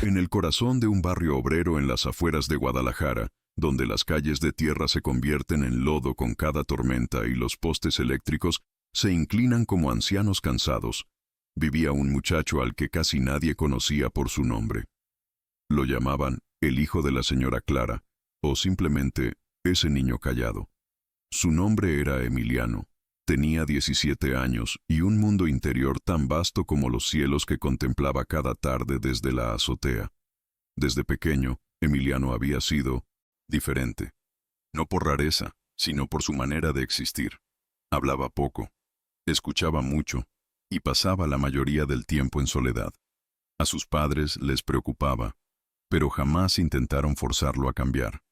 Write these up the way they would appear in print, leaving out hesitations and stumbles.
En el corazón de un barrio obrero en las afueras de Guadalajara, donde las calles de tierra se convierten en lodo con cada tormenta y los postes eléctricos se inclinan como ancianos cansados, vivía un muchacho al que casi nadie conocía por su nombre. Lo llamaban el hijo de la señora Clara, o simplemente ese niño callado. Su nombre era Emiliano. Tenía 17 años y un mundo interior tan vasto como los cielos que contemplaba cada tarde desde la azotea. Desde pequeño, Emiliano había sido diferente. No por rareza, sino por su manera de existir. Hablaba poco, escuchaba mucho y pasaba la mayoría del tiempo en soledad. A sus padres les preocupaba, pero jamás intentaron forzarlo a cambiar.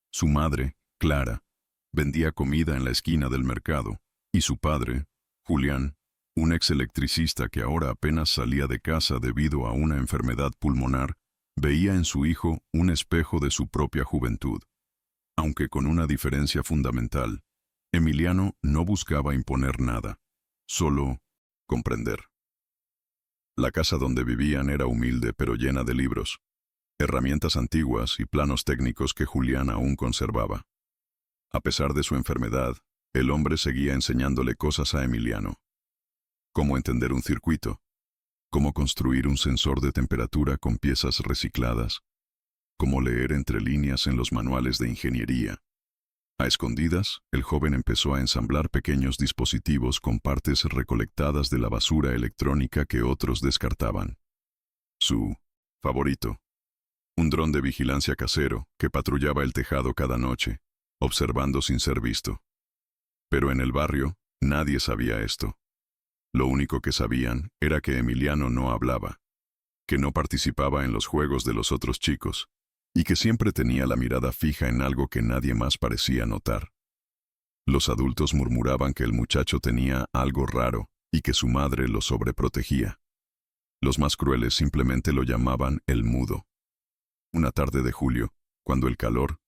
Su madre, Clara, vendía comida en la esquina del mercado, y su padre, Julián, un ex electricista que ahora apenas salía de casa debido a una enfermedad pulmonar, veía en su hijo un espejo de su propia juventud. Aunque con una diferencia fundamental, Emiliano no buscaba imponer nada, solo comprender. La casa donde vivían era humilde pero llena de libros, herramientas antiguas y planos técnicos que Julián aún conservaba. A pesar de su enfermedad, el hombre seguía enseñándole cosas a Emiliano. Cómo entender un circuito, cómo construir un sensor de temperatura con piezas recicladas, cómo leer entre líneas en los manuales de ingeniería. A escondidas, el joven empezó a ensamblar pequeños dispositivos con partes recolectadas de la basura electrónica que otros descartaban. Su favorito, un dron de vigilancia casero que patrullaba el tejado cada noche, observando sin ser visto. Pero en el barrio, nadie sabía esto. Lo único que sabían era que Emiliano no hablaba, que no participaba en los juegos de los otros chicos, y que siempre tenía la mirada fija en algo que nadie más parecía notar. Los adultos murmuraban que el muchacho tenía algo raro y que su madre lo sobreprotegía. Los más crueles simplemente lo llamaban el mudo. Una tarde de julio, cuando el calor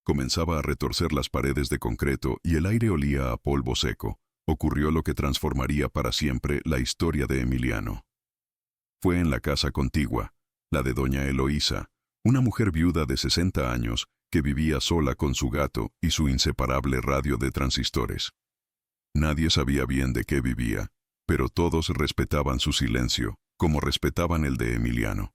comenzaba a retorcer las paredes de concreto y el aire olía a polvo seco, ocurrió lo que transformaría para siempre la historia de Emiliano. Fue en la casa contigua, la de doña Eloísa, una mujer viuda de 60 años que vivía sola con su gato y su inseparable radio de transistores. Nadie sabía bien de qué vivía, pero todos respetaban su silencio, como respetaban el de Emiliano.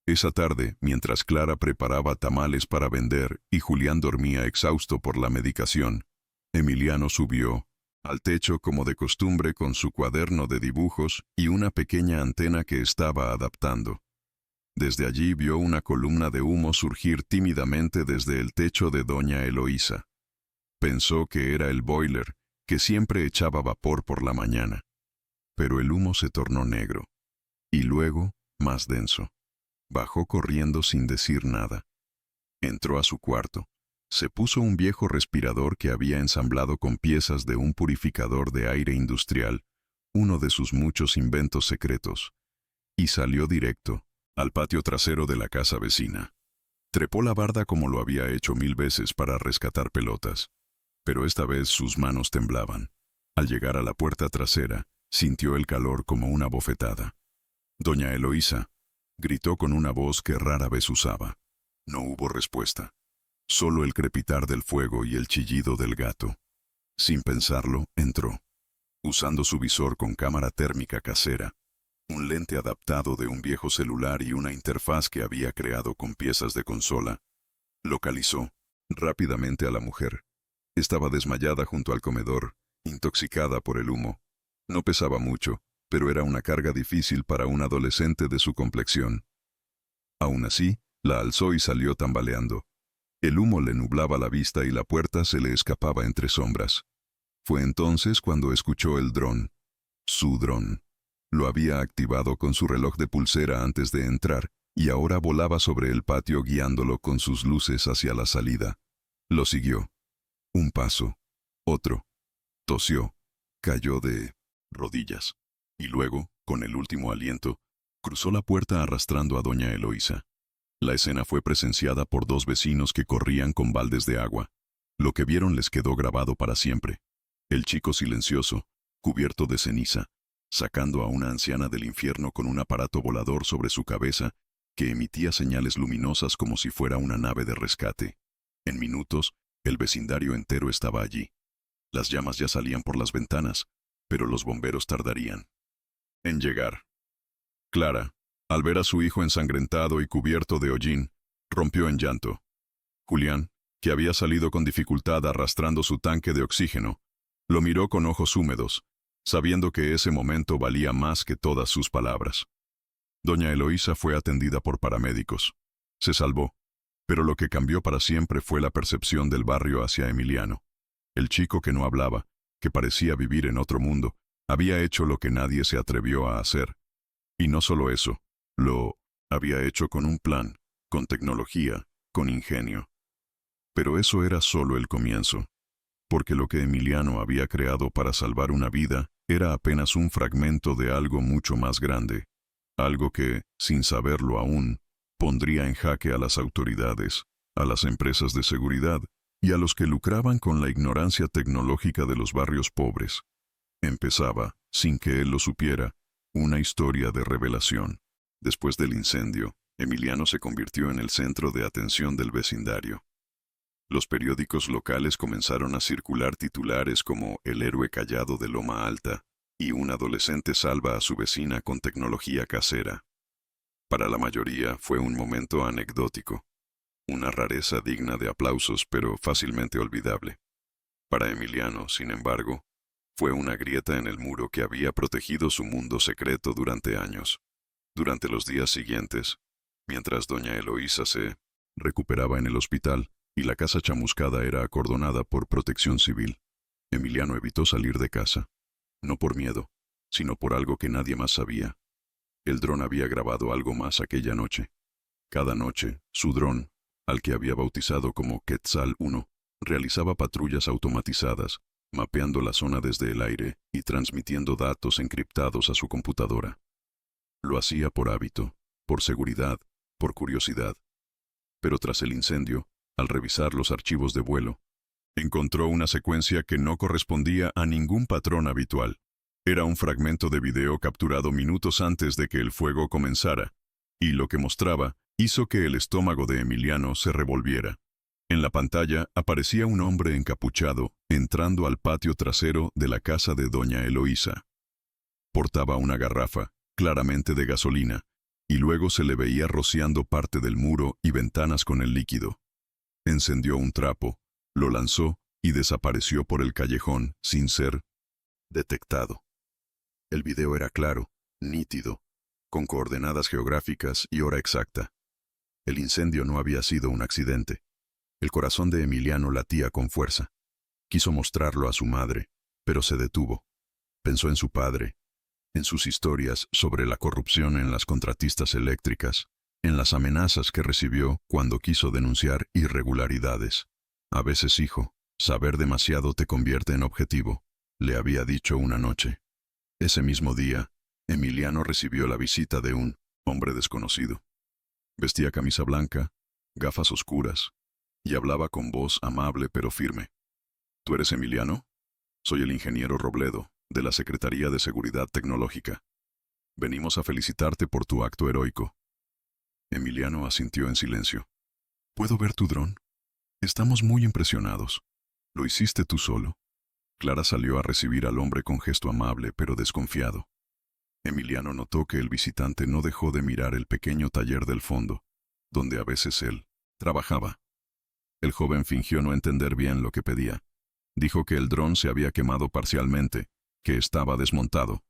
Esa tarde, mientras Clara preparaba tamales para vender y Julián dormía exhausto por la medicación, Emiliano subió al techo como de costumbre con su cuaderno de dibujos y una pequeña antena que estaba adaptando. Desde allí vio una columna de humo surgir tímidamente desde el techo de doña Eloísa. Pensó que era el boiler, que siempre echaba vapor por la mañana. Pero el humo se tornó negro, y luego más denso. Bajó corriendo sin decir nada. Entró a su cuarto. Se puso un viejo respirador que había ensamblado con piezas de un purificador de aire industrial, uno de sus muchos inventos secretos, y salió directo al patio trasero de la casa vecina. Trepó la barda como lo había hecho 1000 veces para rescatar pelotas, pero esta vez sus manos temblaban. Al llegar a la puerta trasera, sintió el calor como una bofetada. Doña Eloísa gritó con una voz que rara vez usaba. No hubo respuesta. Solo el crepitar del fuego y el chillido del gato. Sin pensarlo, entró. Usando su visor con cámara térmica casera, un lente adaptado de un viejo celular y una interfaz que había creado con piezas de consola, localizó rápidamente a la mujer. Estaba desmayada junto al comedor, intoxicada por el humo. No pesaba mucho, pero era una carga difícil para un adolescente de su complexión. Aún así, la alzó y salió tambaleando. El humo le nublaba la vista y la puerta se le escapaba entre sombras. Fue entonces cuando escuchó el dron. Su dron. Lo había activado con su reloj de pulsera antes de entrar, y ahora volaba sobre el patio guiándolo con sus luces hacia la salida. Lo siguió. Un paso. Otro. Tosió. Cayó de rodillas. Y luego, con el último aliento, cruzó la puerta arrastrando a doña Eloísa. La escena fue presenciada por 2 vecinos que corrían con baldes de agua. Lo que vieron les quedó grabado para siempre. El chico silencioso, cubierto de ceniza, sacando a una anciana del infierno con un aparato volador sobre su cabeza que emitía señales luminosas como si fuera una nave de rescate. En minutos, el vecindario entero estaba allí. Las llamas ya salían por las ventanas, pero los bomberos tardarían en llegar. Clara, al ver a su hijo ensangrentado y cubierto de hollín, rompió en llanto. Julián, que había salido con dificultad arrastrando su tanque de oxígeno, lo miró con ojos húmedos, sabiendo que ese momento valía más que todas sus palabras. Doña Eloísa fue atendida por paramédicos. Se salvó, pero lo que cambió para siempre fue la percepción del barrio hacia Emiliano. El chico que no hablaba, que parecía vivir en otro mundo, había hecho lo que nadie se atrevió a hacer. Y no solo eso, lo había hecho con un plan, con tecnología, con ingenio. Pero eso era solo el comienzo, porque lo que Emiliano había creado para salvar una vida era apenas un fragmento de algo mucho más grande, algo que, sin saberlo aún, pondría en jaque a las autoridades, a las empresas de seguridad y a los que lucraban con la ignorancia tecnológica de los barrios pobres. Empezaba, sin que él lo supiera, una historia de revelación. Después del incendio, Emiliano se convirtió en el centro de atención del vecindario. Los periódicos locales comenzaron a circular titulares como El héroe callado de Loma Alta y un adolescente salva a su vecina con tecnología casera. Para la mayoría fue un momento anecdótico, una rareza digna de aplausos pero fácilmente olvidable. Para Emiliano, sin embargo, fue una grieta en el muro que había protegido su mundo secreto durante años. Durante los días siguientes, mientras doña Eloísa se recuperaba en el hospital y la casa chamuscada era acordonada por protección civil, Emiliano evitó salir de casa. No por miedo, sino por algo que nadie más sabía. El dron había grabado algo más aquella noche. Cada noche, su dron, al que había bautizado como Quetzal 1, realizaba patrullas automatizadas, mapeando la zona desde el aire y transmitiendo datos encriptados a su computadora. Lo hacía por hábito, por seguridad, por curiosidad. Pero tras el incendio, al revisar los archivos de vuelo, encontró una secuencia que no correspondía a ningún patrón habitual. Era un fragmento de video capturado minutos antes de que el fuego comenzara, y lo que mostraba hizo que el estómago de Emiliano se revolviera. En la pantalla aparecía un hombre encapuchado entrando al patio trasero de la casa de doña Eloísa. Portaba una garrafa, claramente de gasolina, y luego se le veía rociando parte del muro y ventanas con el líquido. Encendió un trapo, lo lanzó y desapareció por el callejón sin ser detectado. El video era claro, nítido, con coordenadas geográficas y hora exacta. El incendio no había sido un accidente. El corazón de Emiliano latía con fuerza. Quiso mostrarlo a su madre, pero se detuvo. Pensó en su padre, en sus historias sobre la corrupción en las contratistas eléctricas, en las amenazas que recibió cuando quiso denunciar irregularidades. A veces, hijo, saber demasiado te convierte en objetivo, le había dicho una noche. Ese mismo día, Emiliano recibió la visita de un hombre desconocido. Vestía camisa blanca, gafas oscuras, y hablaba con voz amable pero firme. ¿Tú eres Emiliano? Soy el ingeniero Robledo, de la Secretaría de Seguridad Tecnológica. Venimos a felicitarte por tu acto heroico. Emiliano asintió en silencio. ¿Puedo ver tu dron? Estamos muy impresionados. ¿Lo hiciste tú solo? Clara salió a recibir al hombre con gesto amable pero desconfiado. Emiliano notó que el visitante no dejó de mirar el pequeño taller del fondo, donde a veces él trabajaba. El joven fingió no entender bien lo que pedía. Dijo que el dron se había quemado parcialmente, que estaba desmontado.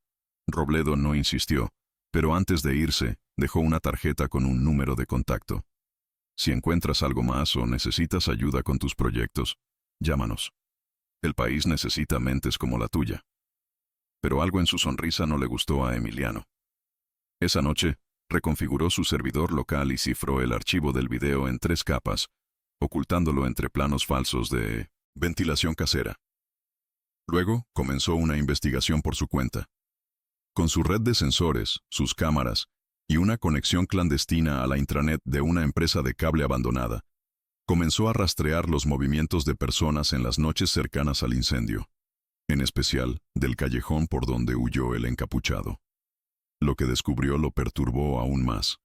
Robledo no insistió, pero antes de irse, dejó una tarjeta con un número de contacto. Si encuentras algo más o necesitas ayuda con tus proyectos, llámanos. El país necesita mentes como la tuya. Pero algo en su sonrisa no le gustó a Emiliano. Esa noche, reconfiguró su servidor local y cifró el archivo del video en 3 capas, ocultándolo entre planos falsos de ventilación casera. Luego, comenzó una investigación por su cuenta. Con su red de sensores, sus cámaras y una conexión clandestina a la intranet de una empresa de cable abandonada, comenzó a rastrear los movimientos de personas en las noches cercanas al incendio, en especial del callejón por donde huyó el encapuchado. Lo que descubrió lo perturbó aún más.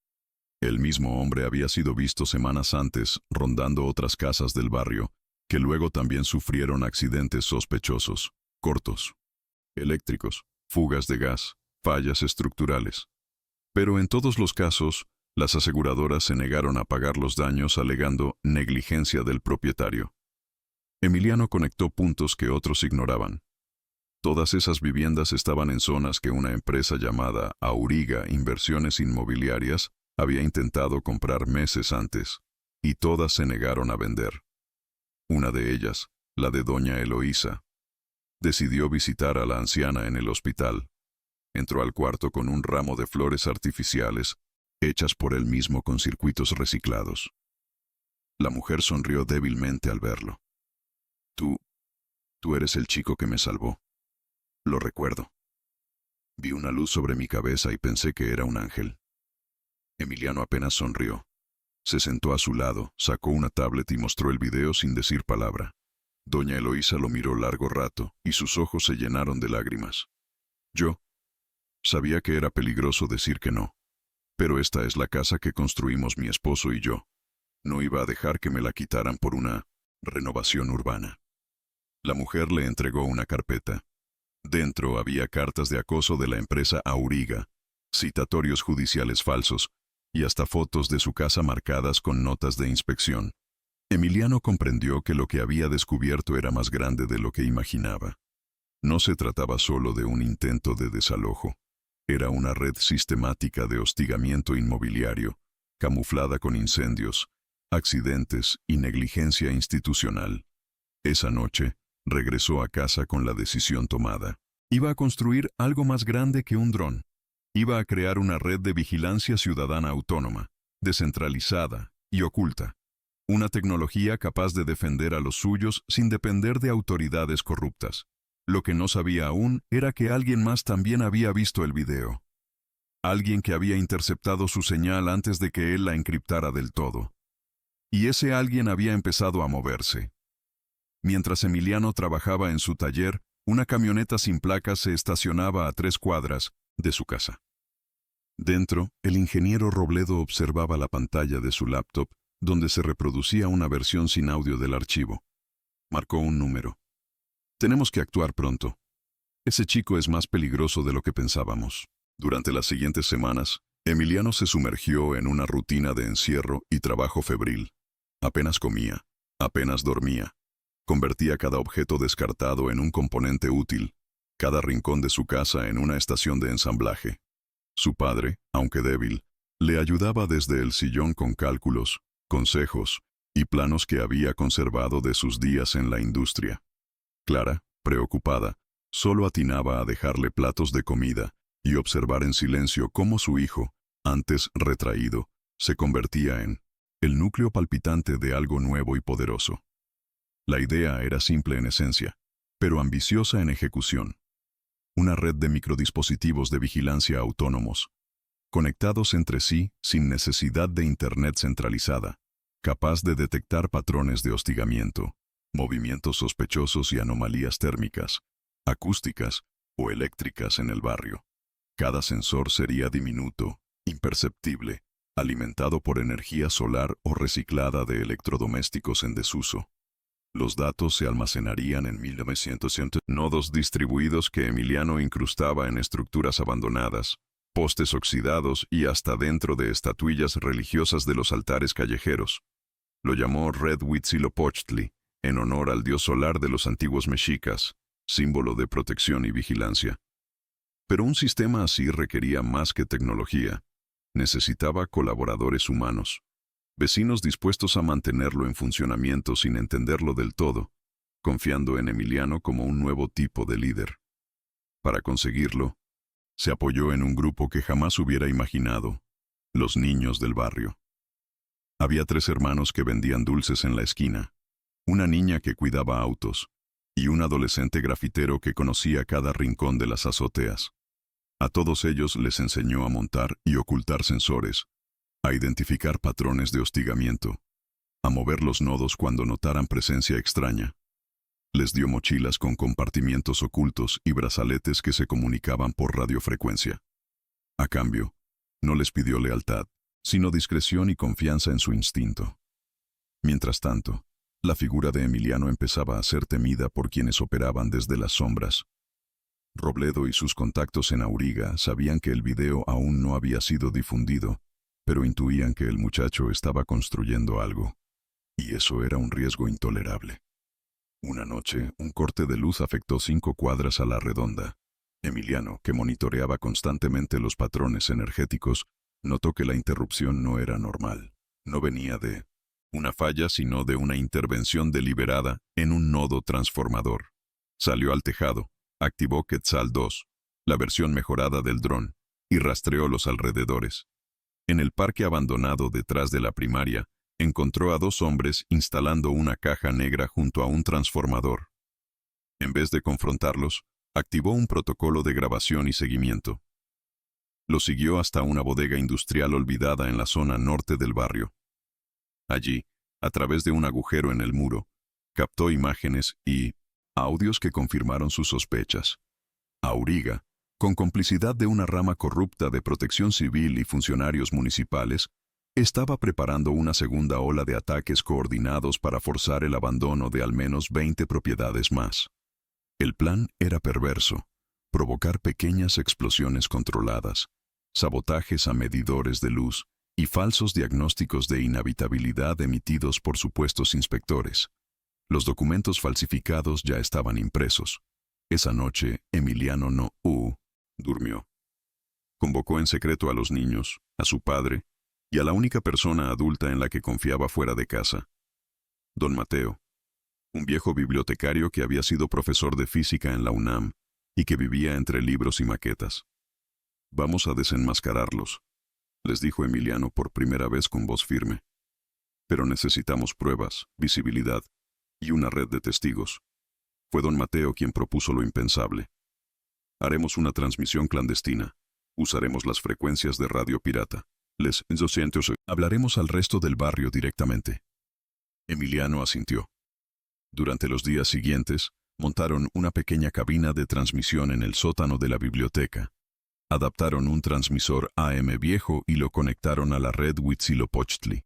El mismo hombre había sido visto semanas antes rondando otras casas del barrio, que luego también sufrieron accidentes sospechosos, cortos, eléctricos, fugas de gas, fallas estructurales. Pero en todos los casos, las aseguradoras se negaron a pagar los daños alegando negligencia del propietario. Emiliano conectó puntos que otros ignoraban. Todas esas viviendas estaban en zonas que una empresa llamada Auriga Inversiones Inmobiliarias había intentado comprar meses antes, y todas se negaron a vender. Una de ellas, la de doña Eloísa, decidió visitar a la anciana en el hospital. Entró al cuarto con un ramo de flores artificiales, hechas por él mismo con circuitos reciclados. La mujer sonrió débilmente al verlo. Tú eres el chico que me salvó. Lo recuerdo. Vi una luz sobre mi cabeza y pensé que era un ángel. Emiliano apenas sonrió. Se sentó a su lado, sacó una tablet y mostró el video sin decir palabra. Doña Eloísa lo miró largo rato y sus ojos se llenaron de lágrimas. Yo sabía que era peligroso decir que no, pero esta es la casa que construimos mi esposo y yo. No iba a dejar que me la quitaran por una renovación urbana. La mujer le entregó una carpeta. Dentro había cartas de acoso de la empresa Auriga, citatorios judiciales falsos y hasta fotos de su casa marcadas con notas de inspección. Emiliano comprendió que lo que había descubierto era más grande de lo que imaginaba. No se trataba solo de un intento de desalojo. Era una red sistemática de hostigamiento inmobiliario, camuflada con incendios, accidentes y negligencia institucional. Esa noche, regresó a casa con la decisión tomada. Iba a construir algo más grande que un dron. Iba a crear una red de vigilancia ciudadana autónoma, descentralizada y oculta. Una tecnología capaz de defender a los suyos sin depender de autoridades corruptas. Lo que no sabía aún era que alguien más también había visto el video. Alguien que había interceptado su señal antes de que él la encriptara del todo. Y ese alguien había empezado a moverse. Mientras Emiliano trabajaba en su taller, una camioneta sin placas se estacionaba a 3 cuadras de su casa. Dentro, el ingeniero Robledo observaba la pantalla de su laptop, donde se reproducía una versión sin audio del archivo. Marcó un número. Tenemos que actuar pronto. Ese chico es más peligroso de lo que pensábamos. Durante las siguientes semanas, Emiliano se sumergió en una rutina de encierro y trabajo febril. Apenas comía, apenas dormía. Convertía cada objeto descartado en un componente útil, cada rincón de su casa en una estación de ensamblaje. Su padre, aunque débil, le ayudaba desde el sillón con cálculos, consejos y planos que había conservado de sus días en la industria. Clara, preocupada, solo atinaba a dejarle platos de comida y observar en silencio cómo su hijo, antes retraído, se convertía en el núcleo palpitante de algo nuevo y poderoso. La idea era simple en esencia, pero ambiciosa en ejecución. Una red de microdispositivos de vigilancia autónomos, conectados entre sí sin necesidad de Internet centralizada, capaz de detectar patrones de hostigamiento, movimientos sospechosos y anomalías térmicas, acústicas o eléctricas en el barrio. Cada sensor sería diminuto, imperceptible, alimentado por energía solar o reciclada de electrodomésticos en desuso. Los datos se almacenarían en 1900 nodos distribuidos que Emiliano incrustaba en estructuras abandonadas, postes oxidados y hasta dentro de estatuillas religiosas de los altares callejeros. Lo llamó Red Huitzilopochtli, en honor al dios solar de los antiguos mexicas, símbolo de protección y vigilancia. Pero un sistema así requería más que tecnología. Necesitaba colaboradores humanos. Vecinos dispuestos a mantenerlo en funcionamiento sin entenderlo del todo, confiando en Emiliano como un nuevo tipo de líder. Para conseguirlo, se apoyó en un grupo que jamás hubiera imaginado, los niños del barrio. Había 3 hermanos que vendían dulces en la esquina, una niña que cuidaba autos, y un adolescente grafitero que conocía cada rincón de las azoteas. A todos ellos les enseñó a montar y ocultar sensores, a identificar patrones de hostigamiento, a mover los nodos cuando notaran presencia extraña. Les dio mochilas con compartimientos ocultos y brazaletes que se comunicaban por radiofrecuencia. A cambio, no les pidió lealtad, sino discreción y confianza en su instinto. Mientras tanto, la figura de Emiliano empezaba a ser temida por quienes operaban desde las sombras. Robledo y sus contactos en Auriga sabían que el video aún no había sido difundido, pero intuían que el muchacho estaba construyendo algo, y eso era un riesgo intolerable. Una noche, un corte de luz afectó 5 cuadras a la redonda. Emiliano, que monitoreaba constantemente los patrones energéticos, notó que la interrupción no era normal. No venía de una falla, sino de una intervención deliberada en un nodo transformador. Salió al tejado, activó Quetzal 2, la versión mejorada del dron, y rastreó los alrededores. En el parque abandonado detrás de la primaria, encontró a 2 hombres instalando una caja negra junto a un transformador. En vez de confrontarlos, activó un protocolo de grabación y seguimiento. Lo siguió hasta una bodega industrial olvidada en la zona norte del barrio. Allí, a través de un agujero en el muro, captó imágenes y audios que confirmaron sus sospechas. Auriga, con complicidad de una rama corrupta de protección civil y funcionarios municipales, estaba preparando una segunda ola de ataques coordinados para forzar el abandono de al menos 20 propiedades más. El plan era perverso: provocar pequeñas explosiones controladas, sabotajes a medidores de luz y falsos diagnósticos de inhabitabilidad emitidos por supuestos inspectores. Los documentos falsificados ya estaban impresos. Esa noche, Emiliano no durmió. Convocó en secreto a los niños, a su padre y a la única persona adulta en la que confiaba fuera de casa: don Mateo, un viejo bibliotecario que había sido profesor de física en la UNAM y que vivía entre libros y maquetas. «Vamos a desenmascararlos», les dijo Emiliano por primera vez con voz firme. «Pero necesitamos pruebas, visibilidad y una red de testigos». Fue don Mateo quien propuso lo impensable. «Haremos una transmisión clandestina. Usaremos las frecuencias de radio pirata. Hablaremos al resto del barrio directamente». Emiliano asintió. Durante los días siguientes, montaron una pequeña cabina de transmisión en el sótano de la biblioteca. Adaptaron un transmisor AM viejo y lo conectaron a la red Huitzilopochtli.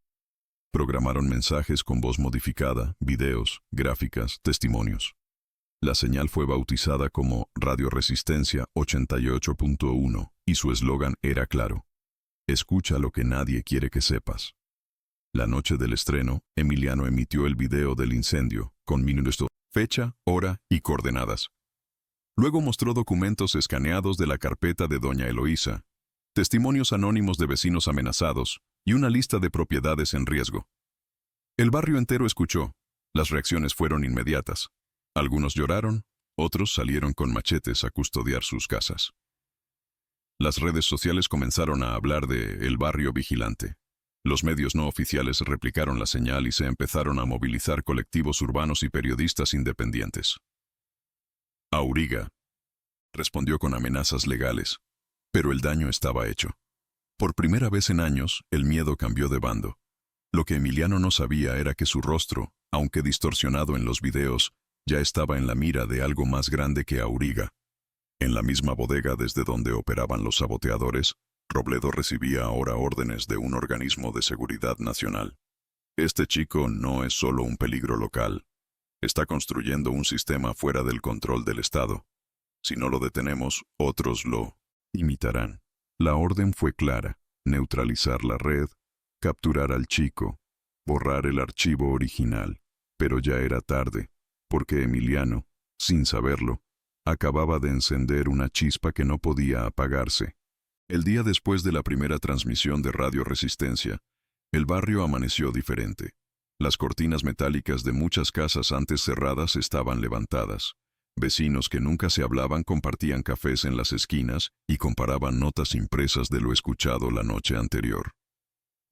Programaron mensajes con voz modificada, videos, gráficas, testimonios. La señal fue bautizada como Radio Resistencia 88.1 y su eslogan era claro: «Escucha lo que nadie quiere que sepas». La noche del estreno, Emiliano emitió el video del incendio, con minutos, fecha, hora y coordenadas. Luego mostró documentos escaneados de la carpeta de doña Eloísa, testimonios anónimos de vecinos amenazados y una lista de propiedades en riesgo. El barrio entero escuchó. Las reacciones fueron inmediatas. Algunos lloraron, otros salieron con machetes a custodiar sus casas. Las redes sociales comenzaron a hablar de el barrio vigilante. Los medios no oficiales replicaron la señal y se empezaron a movilizar colectivos urbanos y periodistas independientes. Auriga respondió con amenazas legales, pero el daño estaba hecho. Por primera vez en años, el miedo cambió de bando. Lo que Emiliano no sabía era que su rostro, aunque distorsionado en los videos, ya estaba en la mira de algo más grande que Auriga. En la misma bodega desde donde operaban los saboteadores, Robledo recibía ahora órdenes de un organismo de seguridad nacional. «Este chico no es solo un peligro local. Está construyendo un sistema fuera del control del Estado. Si no lo detenemos, otros lo imitarán». La orden fue clara: neutralizar la red, capturar al chico, borrar el archivo original. Pero ya era tarde, porque Emiliano, sin saberlo, acababa de encender una chispa que no podía apagarse. El día después de la primera transmisión de Radio Resistencia, el barrio amaneció diferente. Las cortinas metálicas de muchas casas antes cerradas estaban levantadas. Vecinos que nunca se hablaban compartían cafés en las esquinas y comparaban notas impresas de lo escuchado la noche anterior.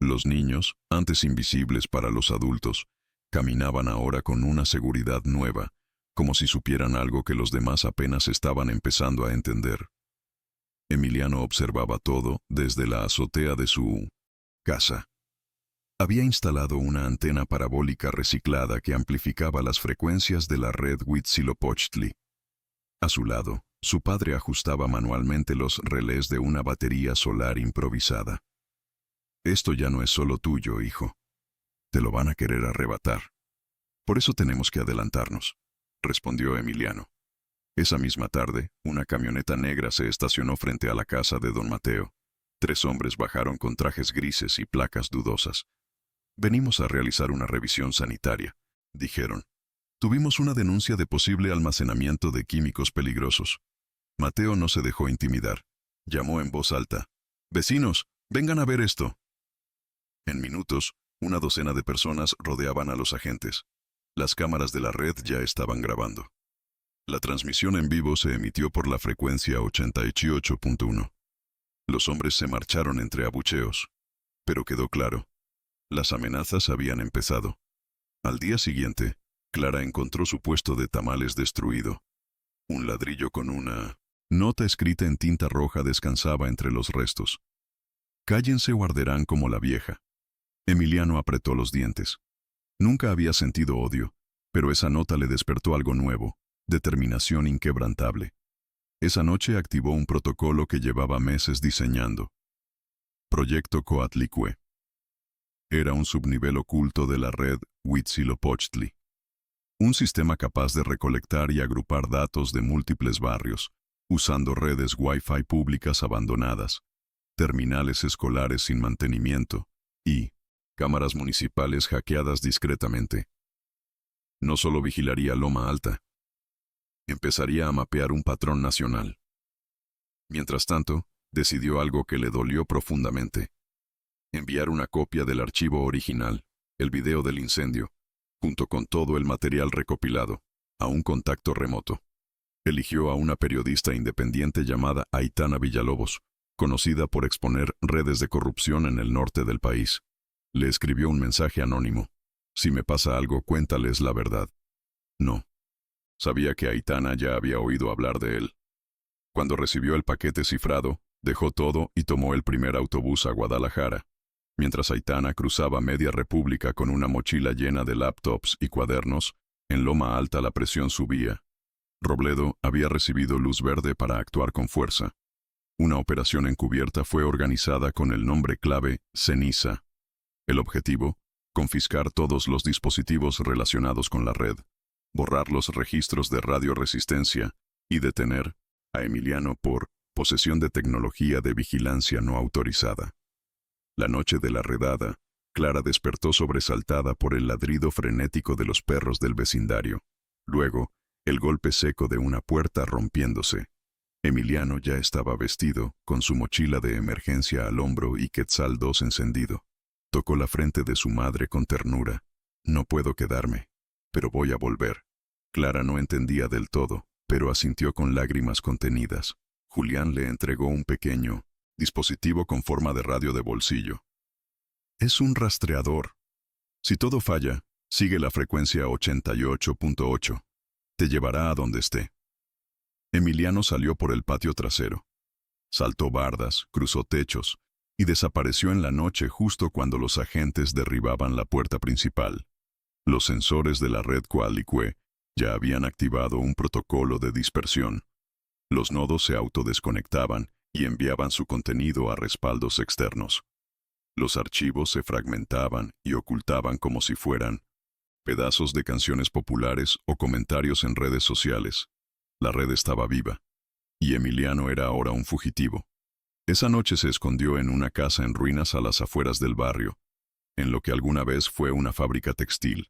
Los niños, antes invisibles para los adultos, caminaban ahora con una seguridad nueva, como si supieran algo que los demás apenas estaban empezando a entender. Emiliano observaba todo desde la azotea de su casa. Había instalado una antena parabólica reciclada que amplificaba las frecuencias de la red Huitzilopochtli. A su lado, su padre ajustaba manualmente los relés de una batería solar improvisada. Esto ya no es solo tuyo, hijo. Te lo van a querer arrebatar. Por eso tenemos que adelantarnos, respondió Emiliano. Esa misma tarde, una camioneta negra se estacionó frente a la casa de don Mateo. 3 hombres bajaron con trajes grises y placas dudosas. Venimos a realizar una revisión sanitaria, dijeron. Tuvimos una denuncia de posible almacenamiento de químicos peligrosos. Mateo no se dejó intimidar. Llamó en voz alta. «Vecinos, vengan a ver esto». En minutos, una docena de personas rodeaban a los agentes. Las cámaras de la red ya estaban grabando. La transmisión en vivo se emitió por la frecuencia 88.1. Los hombres se marcharon entre abucheos. Pero quedó claro. Las amenazas habían empezado. Al día siguiente, Clara encontró su puesto de tamales destruido. Un ladrillo con una nota escrita en tinta roja descansaba entre los restos. «Cállense o arderán como la vieja». Emiliano apretó los dientes. Nunca había sentido odio, pero esa nota le despertó algo nuevo, determinación inquebrantable. Esa noche activó un protocolo que llevaba meses diseñando. Proyecto Coatlicue. Era un subnivel oculto de la red Huitzilopochtli. Un sistema capaz de recolectar y agrupar datos de múltiples barrios, usando redes Wi-Fi públicas abandonadas, terminales escolares sin mantenimiento y cámaras municipales hackeadas discretamente. No solo vigilaría Loma Alta, empezaría a mapear un patrón nacional. Mientras tanto, decidió algo que le dolió profundamente. Enviar una copia del archivo original, el video del incendio, junto con todo el material recopilado, a un contacto remoto. Eligió a una periodista independiente llamada Aitana Villalobos, conocida por exponer redes de corrupción en el norte del país. Le escribió un mensaje anónimo. «Si me pasa algo, cuéntales la verdad». No. Sabía que Aitana ya había oído hablar de él. Cuando recibió el paquete cifrado, dejó todo y tomó el primer autobús a Guadalajara. Mientras Aitana cruzaba media república con una mochila llena de laptops y cuadernos, en Loma Alta la presión subía. Robledo había recibido luz verde para actuar con fuerza. Una operación encubierta fue organizada con el nombre clave Ceniza. El objetivo, confiscar todos los dispositivos relacionados con la red, borrar los registros de radioresistencia y detener a Emiliano por posesión de tecnología de vigilancia no autorizada. La noche de la redada, Clara despertó sobresaltada por el ladrido frenético de los perros del vecindario. Luego, el golpe seco de una puerta rompiéndose. Emiliano ya estaba vestido, con su mochila de emergencia al hombro y Quetzal 2 encendido. Tocó la frente de su madre con ternura. «No puedo quedarme, pero voy a volver». Clara no entendía del todo, pero asintió con lágrimas contenidas. Julián le entregó un pequeño dispositivo con forma de radio de bolsillo. «Es un rastreador. Si todo falla, sigue la frecuencia 88.8. Te llevará a donde esté». Emiliano salió por el patio trasero. Saltó bardas, cruzó techos y desapareció en la noche justo cuando los agentes derribaban la puerta principal. Los sensores de la red Coatlicue ya habían activado un protocolo de dispersión. Los nodos se autodesconectaban y enviaban su contenido a respaldos externos. Los archivos se fragmentaban y ocultaban como si fueran pedazos de canciones populares o comentarios en redes sociales. La red estaba viva, y Emiliano era ahora un fugitivo. Esa noche se escondió en una casa en ruinas a las afueras del barrio, en lo que alguna vez fue una fábrica textil.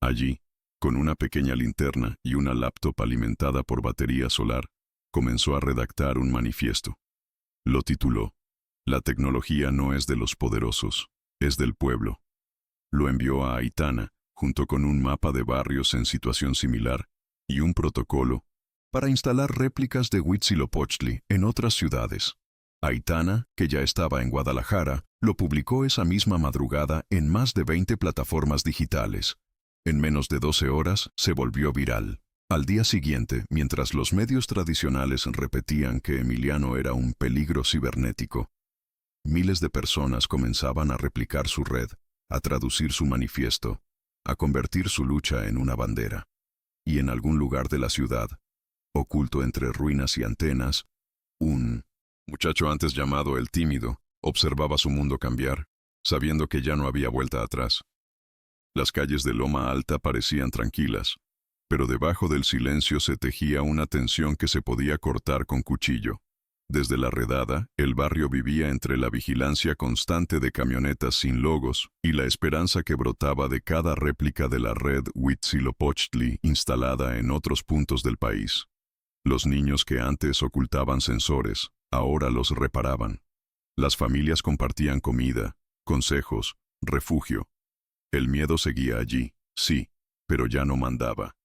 Allí, con una pequeña linterna y una laptop alimentada por batería solar, comenzó a redactar un manifiesto. Lo tituló «La tecnología no es de los poderosos, es del pueblo». Lo envió a Aitana, junto con un mapa de barrios en situación similar y un protocolo para instalar réplicas de Huitzilopochtli en otras ciudades. Aitana, que ya estaba en Guadalajara, lo publicó esa misma madrugada en más de 20 plataformas digitales. En menos de 12 horas se volvió viral. Al día siguiente, mientras los medios tradicionales repetían que Emiliano era un peligro cibernético, miles de personas comenzaban a replicar su red, a traducir su manifiesto, a convertir su lucha en una bandera. Y en algún lugar de la ciudad, oculto entre ruinas y antenas, un muchacho antes llamado el Tímido observaba su mundo cambiar. sabiendo que ya no había vuelta atrás. Las calles de Loma Alta parecían tranquilas, pero debajo del silencio se tejía una tensión que se podía cortar con cuchillo. Desde la redada, el barrio vivía entre la vigilancia constante de camionetas sin logos y la esperanza que brotaba de cada réplica de la red Huitzilopochtli instalada en otros puntos del país. Los niños que antes ocultaban sensores, ahora los reparaban. Las familias compartían comida, consejos, refugio. El miedo seguía allí, sí, pero ya no mandaba.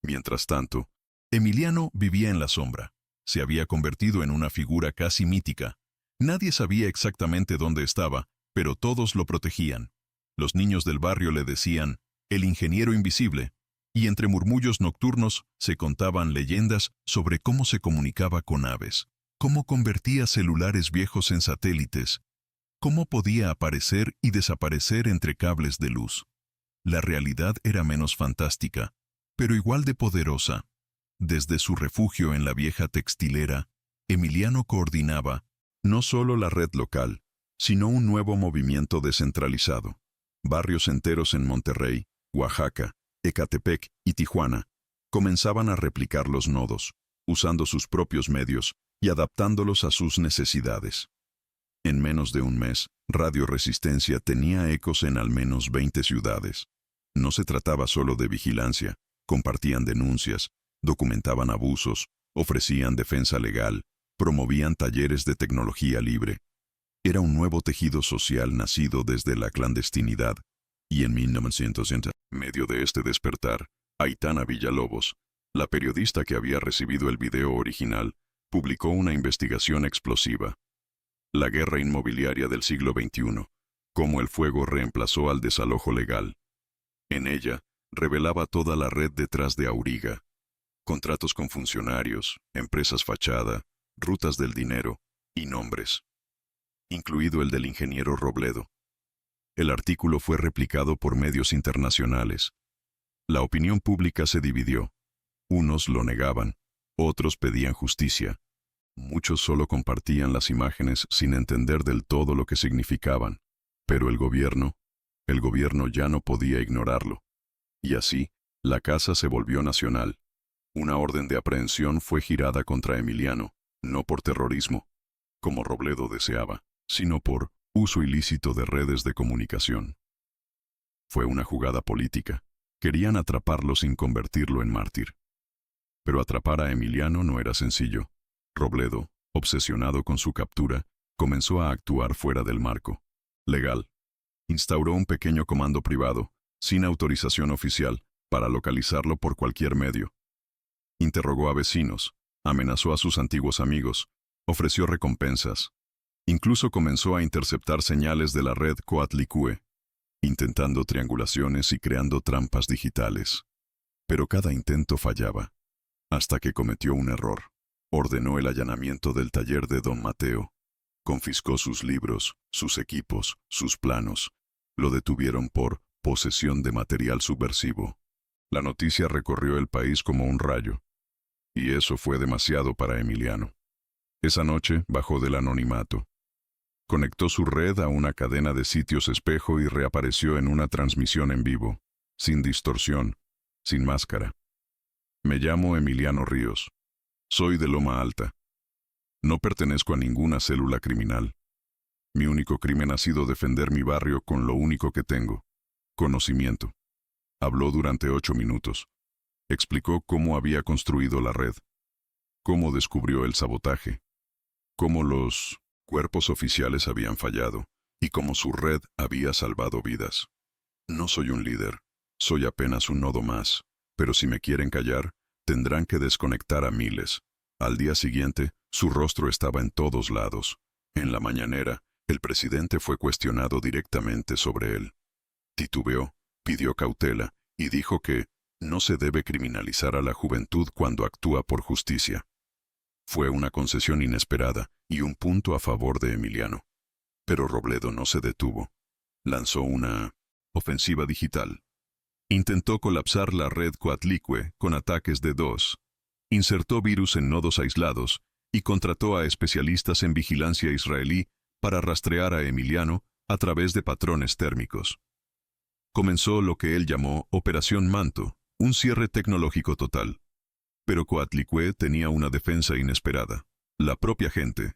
Mientras tanto, Emiliano vivía en la sombra. Se había convertido en una figura casi mítica. Nadie sabía exactamente dónde estaba, pero todos lo protegían. Los niños del barrio le decían, el ingeniero invisible, y entre murmullos nocturnos se contaban leyendas sobre cómo se comunicaba con aves, cómo convertía celulares viejos en satélites, cómo podía aparecer y desaparecer entre cables de luz. La realidad era menos fantástica, pero igual de poderosa. Desde su refugio en la vieja textilera, Emiliano coordinaba no solo la red local, sino un nuevo movimiento descentralizado. Barrios enteros en Monterrey, Oaxaca, Ecatepec y Tijuana comenzaban a replicar los nodos, usando sus propios medios y adaptándolos a sus necesidades. En menos de un mes, Radio Resistencia tenía ecos en al menos 20 ciudades. No se trataba solo de vigilancia, compartían denuncias, documentaban abusos, ofrecían defensa legal, promovían talleres de tecnología libre. Era un nuevo tejido social nacido desde la clandestinidad, y en 1960, en medio de este despertar, Aitana Villalobos, la periodista que había recibido el video original, publicó una investigación explosiva. La guerra inmobiliaria del siglo XXI, cómo el fuego reemplazó al desalojo legal. En ella, revelaba toda la red detrás de Auriga. Contratos con funcionarios, empresas fachada, rutas del dinero y nombres, incluido el del ingeniero Robledo. El artículo fue replicado por medios internacionales. La opinión pública se dividió. Unos lo negaban, otros pedían justicia. Muchos solo compartían las imágenes sin entender del todo lo que significaban. Pero el gobierno ya no podía ignorarlo. Y así, la casa se volvió nacional. Una orden de aprehensión fue girada contra Emiliano, no por terrorismo, como Robledo deseaba, sino por uso ilícito de redes de comunicación. Fue una jugada política. Querían atraparlo sin convertirlo en mártir. Pero atrapar a Emiliano no era sencillo. Robledo, obsesionado con su captura, comenzó a actuar fuera del marco legal. Instauró un pequeño comando privado, sin autorización oficial, para localizarlo por cualquier medio. Interrogó a vecinos, amenazó a sus antiguos amigos, ofreció recompensas. Incluso comenzó a interceptar señales de la red Coatlicue, intentando triangulaciones y creando trampas digitales. Pero cada intento fallaba, hasta que cometió un error. Ordenó el allanamiento del taller de don Mateo. Confiscó sus libros, sus equipos, sus planos. Lo detuvieron por posesión de material subversivo. La noticia recorrió el país como un rayo. Y eso fue demasiado para Emiliano. Esa noche bajó del anonimato. Conectó su red a una cadena de sitios espejo y reapareció en una transmisión en vivo, sin distorsión, sin máscara. Me llamo Emiliano Ríos. Soy de Loma Alta. No pertenezco a ninguna célula criminal. Mi único crimen ha sido defender mi barrio con lo único que tengo: conocimiento. Habló durante 8 minutos. Explicó cómo había construido la red, cómo descubrió el sabotaje, cómo los cuerpos oficiales habían fallado y cómo su red había salvado vidas. No soy un líder, soy apenas un nodo más, pero si me quieren callar, tendrán que desconectar a miles. Al día siguiente, su rostro estaba en todos lados. En la mañanera, el presidente fue cuestionado directamente sobre él. Titubeó, pidió cautela y dijo que no se debe criminalizar a la juventud cuando actúa por justicia. Fue una concesión inesperada y un punto a favor de Emiliano. Pero Robledo no se detuvo. Lanzó una ofensiva digital. Intentó colapsar la red Coatlicue con ataques de DOS. Insertó virus en nodos aislados y contrató a especialistas en vigilancia israelí para rastrear a Emiliano a través de patrones térmicos. Comenzó lo que él llamó Operación Manto, un cierre tecnológico total. Pero Coatlicue tenía una defensa inesperada: la propia gente.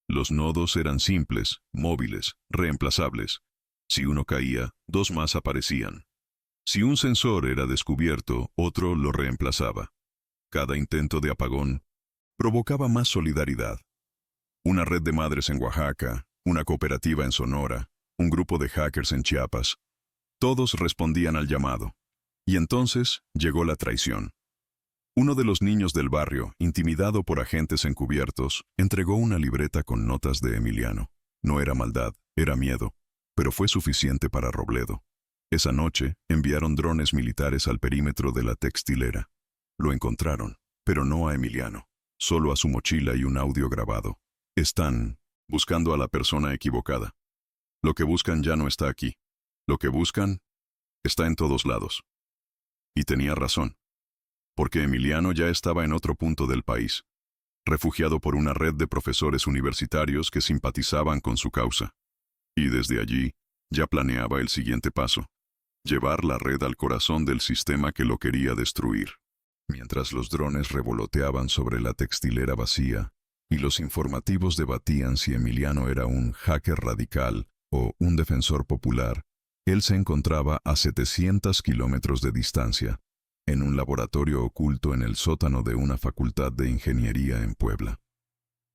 Los nodos eran simples, móviles, reemplazables. Si uno caía, dos más aparecían. Si un sensor era descubierto, otro lo reemplazaba. Cada intento de apagón provocaba más solidaridad. Una red de madres en Oaxaca, una cooperativa en Sonora, un grupo de hackers en Chiapas. Todos respondían al llamado. Y entonces llegó la traición. Uno de los niños del barrio, intimidado por agentes encubiertos, entregó una libreta con notas de Emiliano. No era maldad, era miedo, pero fue suficiente para Robledo. Esa noche enviaron drones militares al perímetro de la textilera. Lo encontraron, pero no a Emiliano, solo a su mochila y un audio grabado. Están buscando a la persona equivocada. Lo que buscan ya no está aquí. Lo que buscan está en todos lados. Y tenía razón, porque Emiliano ya estaba en otro punto del país, refugiado por una red de profesores universitarios que simpatizaban con su causa. Y desde allí ya planeaba el siguiente paso: llevar la red al corazón del sistema que lo quería destruir. Mientras los drones revoloteaban sobre la textilera vacía y los informativos debatían si Emiliano era un hacker radical o un defensor popular, él se encontraba a 700 kilómetros de distancia, en un laboratorio oculto en el sótano de una facultad de ingeniería en Puebla.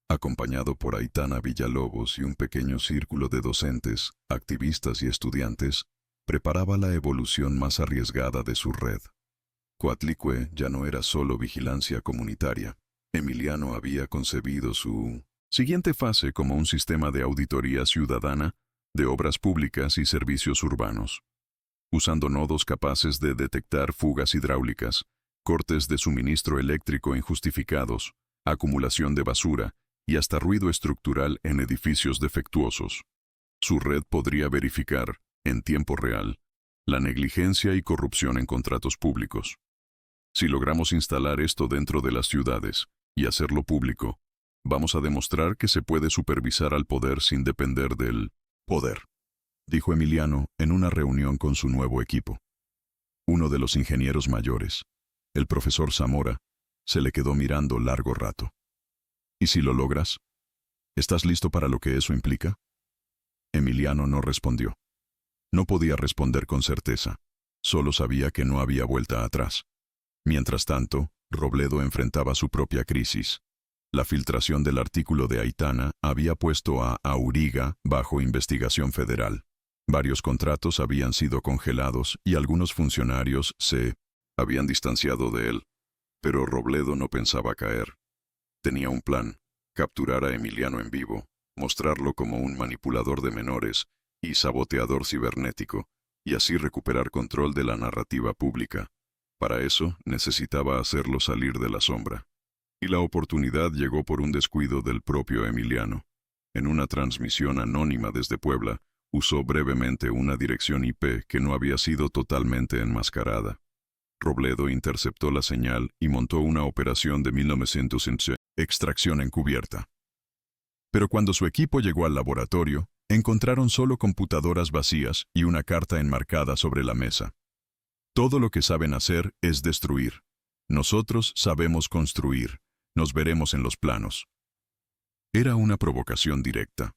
Acompañado por Aitana Villalobos y un pequeño círculo de docentes, activistas y estudiantes, preparaba la evolución más arriesgada de su red. Coatlicue ya no era solo vigilancia comunitaria. Emiliano había concebido su siguiente fase como un sistema de auditoría ciudadana de obras públicas y servicios urbanos, usando nodos capaces de detectar fugas hidráulicas, cortes de suministro eléctrico injustificados, acumulación de basura y hasta ruido estructural en edificios defectuosos. Su red podría verificar, en tiempo real, la negligencia y corrupción en contratos públicos. Si logramos instalar esto dentro de las ciudades y hacerlo público, vamos a demostrar que se puede supervisar al poder sin depender del poder, dijo Emiliano en una reunión con su nuevo equipo. Uno de los ingenieros mayores, el profesor Zamora, se le quedó mirando largo rato. ¿Y si lo logras? ¿Estás listo para lo que eso implica? Emiliano no respondió. No podía responder con certeza, solo sabía que no había vuelta atrás. Mientras tanto, Robledo enfrentaba su propia crisis. La filtración del artículo de Aitana había puesto a Auriga bajo investigación federal. Varios contratos habían sido congelados y algunos funcionarios se habían distanciado de él. Pero Robledo no pensaba caer. Tenía un plan: capturar a Emiliano en vivo, mostrarlo como un manipulador de menores y saboteador cibernético, y así recuperar control de la narrativa pública. Para eso necesitaba hacerlo salir de la sombra. Y la oportunidad llegó por un descuido del propio Emiliano. En una transmisión anónima desde Puebla, usó brevemente una dirección IP que no había sido totalmente enmascarada. Robledo interceptó la señal y montó una operación de 1911, extracción encubierta. Pero cuando su equipo llegó al laboratorio, encontraron solo computadoras vacías y una carta enmarcada sobre la mesa. Todo lo que saben hacer es destruir. Nosotros sabemos construir. Nos veremos en los planos. Era una provocación directa.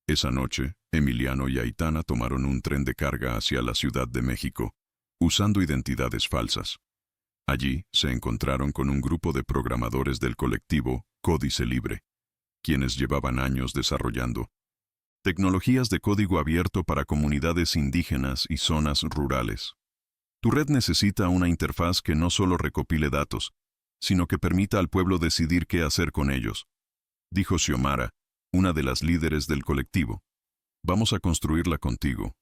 Esa noche, Emiliano y Aitana tomaron un tren de carga hacia la Ciudad de México, usando identidades falsas. Allí se encontraron con un grupo de programadores del colectivo Códice Libre, quienes llevaban años desarrollando tecnologías de código abierto para comunidades indígenas y zonas rurales. Tu red necesita una interfaz que no solo recopile datos, sino que permita al pueblo decidir qué hacer con ellos, dijo Xiomara, una de las líderes del colectivo. Vamos a construirla contigo.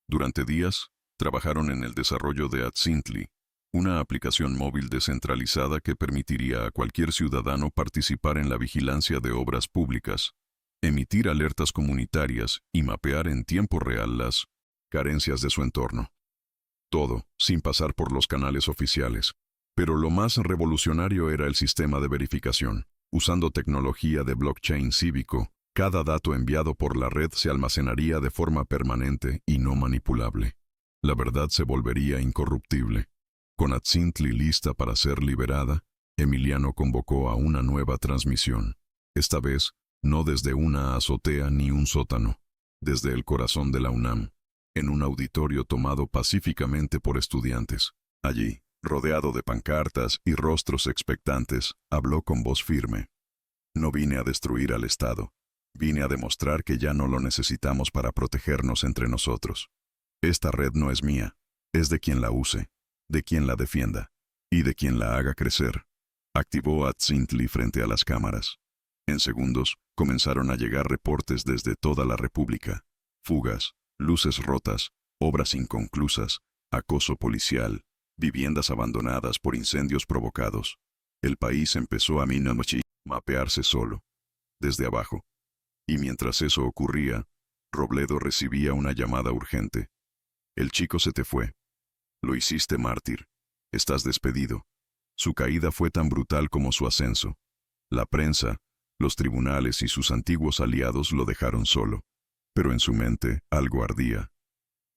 Durante días, trabajaron en el desarrollo de Atzintli, una aplicación móvil descentralizada que permitiría a cualquier ciudadano participar en la vigilancia de obras públicas, emitir alertas comunitarias y mapear en tiempo real las carencias de su entorno. Todo, sin pasar por los canales oficiales. Pero lo más revolucionario era el sistema de verificación. Usando tecnología de blockchain cívico, Cada dato enviado por la red se almacenaría de forma permanente y no manipulable. La verdad se volvería incorruptible. Con Atzintli lista para ser liberada, Emiliano convocó a una nueva transmisión. Esta vez, no desde una azotea ni un sótano, desde el corazón de la UNAM, en un auditorio tomado pacíficamente por estudiantes. Allí, rodeado de pancartas y rostros expectantes, habló con voz firme. No vine a destruir al Estado. Vine a demostrar que ya no lo necesitamos para protegernos entre nosotros. Esta red no es mía, es de quien la use, de quien la defienda y de quien la haga crecer. Activó Atzintli frente a las cámaras. En segundos, comenzaron a llegar reportes desde toda la República. Fugas, luces rotas, obras inconclusas, acoso policial, viviendas abandonadas por incendios provocados. El país empezó a mapearse solo, desde abajo. Y mientras eso ocurría, Robledo recibía una llamada urgente. El chico se te fue. Lo hiciste mártir. Estás despedido. Su caída fue tan brutal como su ascenso. La prensa, los tribunales y sus antiguos aliados lo dejaron solo. Pero en su mente algo ardía.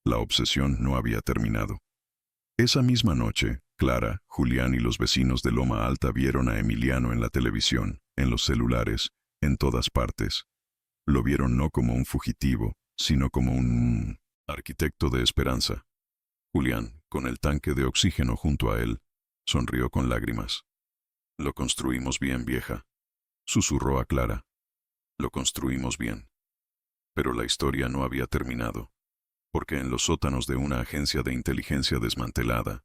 La obsesión no había terminado. Esa misma noche, Clara, Julián y los vecinos de Loma Alta vieron a Emiliano en la televisión, en los celulares, en todas partes. Lo vieron no como un fugitivo, sino como un arquitecto de esperanza. Julián, con el tanque de oxígeno junto a él, sonrió con lágrimas. Lo construimos bien, vieja, susurró a Clara. Lo construimos bien. Pero la historia no había terminado, porque en los sótanos de una agencia de inteligencia desmantelada,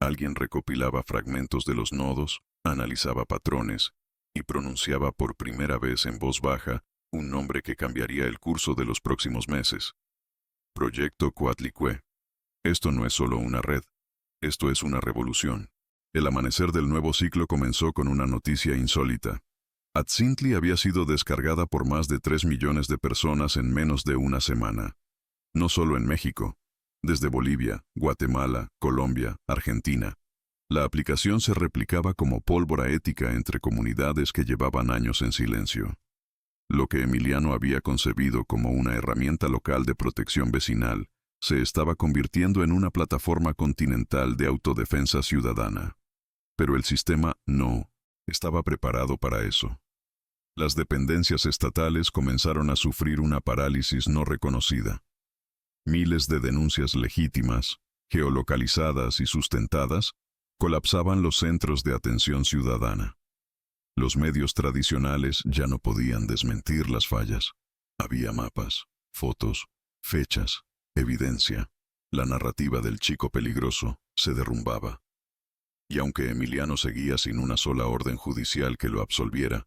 alguien recopilaba fragmentos de los nodos, analizaba patrones y pronunciaba por primera vez en voz baja un nombre que cambiaría el curso de los próximos meses. Proyecto Coatlicue. Esto no es solo una red, esto es una revolución. El amanecer del nuevo ciclo comenzó con una noticia insólita. Atzintli había sido descargada por más de 3 millones de personas en menos de una semana. No solo en México, desde Bolivia, Guatemala, Colombia, Argentina. La aplicación se replicaba como pólvora ética entre comunidades que llevaban años en silencio. Lo que Emiliano había concebido como una herramienta local de protección vecinal se estaba convirtiendo en una plataforma continental de autodefensa ciudadana. Pero el sistema no estaba preparado para eso. Las dependencias estatales comenzaron a sufrir una parálisis no reconocida. Miles de denuncias legítimas, geolocalizadas y sustentadas, colapsaban los centros de atención ciudadana. Los medios tradicionales ya no podían desmentir las fallas. Había mapas, fotos, fechas, evidencia. La narrativa del chico peligroso se derrumbaba. Y aunque Emiliano seguía sin una sola orden judicial que lo absolviera,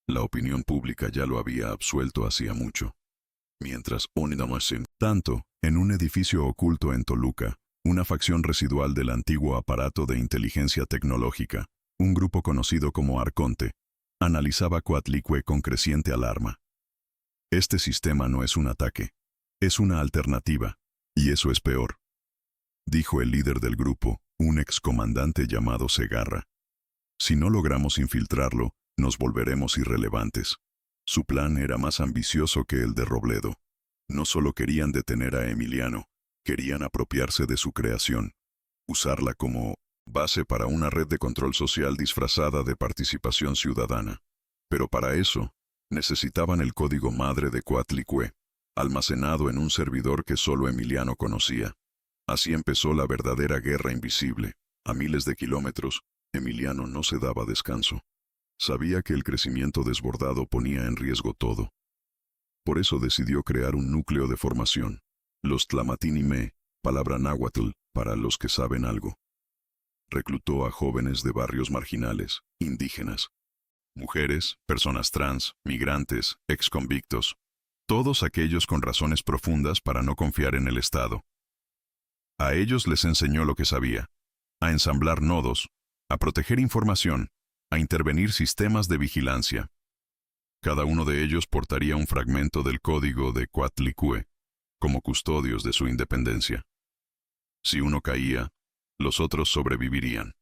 la opinión pública ya lo había absuelto hacía mucho. Mientras, tanto, en un edificio oculto en Toluca, una facción residual del antiguo aparato de inteligencia tecnológica, un grupo conocido como Arconte, analizaba Coatlicue con creciente alarma. Este sistema no es un ataque, es una alternativa, y eso es peor, dijo el líder del grupo, un excomandante llamado Segarra. Si no logramos infiltrarlo, nos volveremos irrelevantes. Su plan era más ambicioso que el de Robledo. No solo querían detener a Emiliano, querían apropiarse de su creación, usarla como base para una red de control social disfrazada de participación ciudadana. Pero para eso, necesitaban el código madre de Coatlicue, almacenado en un servidor que solo Emiliano conocía. Así empezó la verdadera guerra invisible. A miles de kilómetros, Emiliano no se daba descanso. Sabía que el crecimiento desbordado ponía en riesgo todo. Por eso decidió crear un núcleo de formación, los Tlamatini-Me, palabra náhuatl para los que saben algo. Reclutó a jóvenes de barrios marginales, indígenas, mujeres, personas trans, migrantes, exconvictos, todos aquellos con razones profundas para no confiar en el Estado. A ellos les enseñó lo que sabía, a ensamblar nodos, a proteger información, a intervenir sistemas de vigilancia. Cada uno de ellos portaría un fragmento del código de Coatlicue, como custodios de su independencia. Si uno caía, los otros sobrevivirían.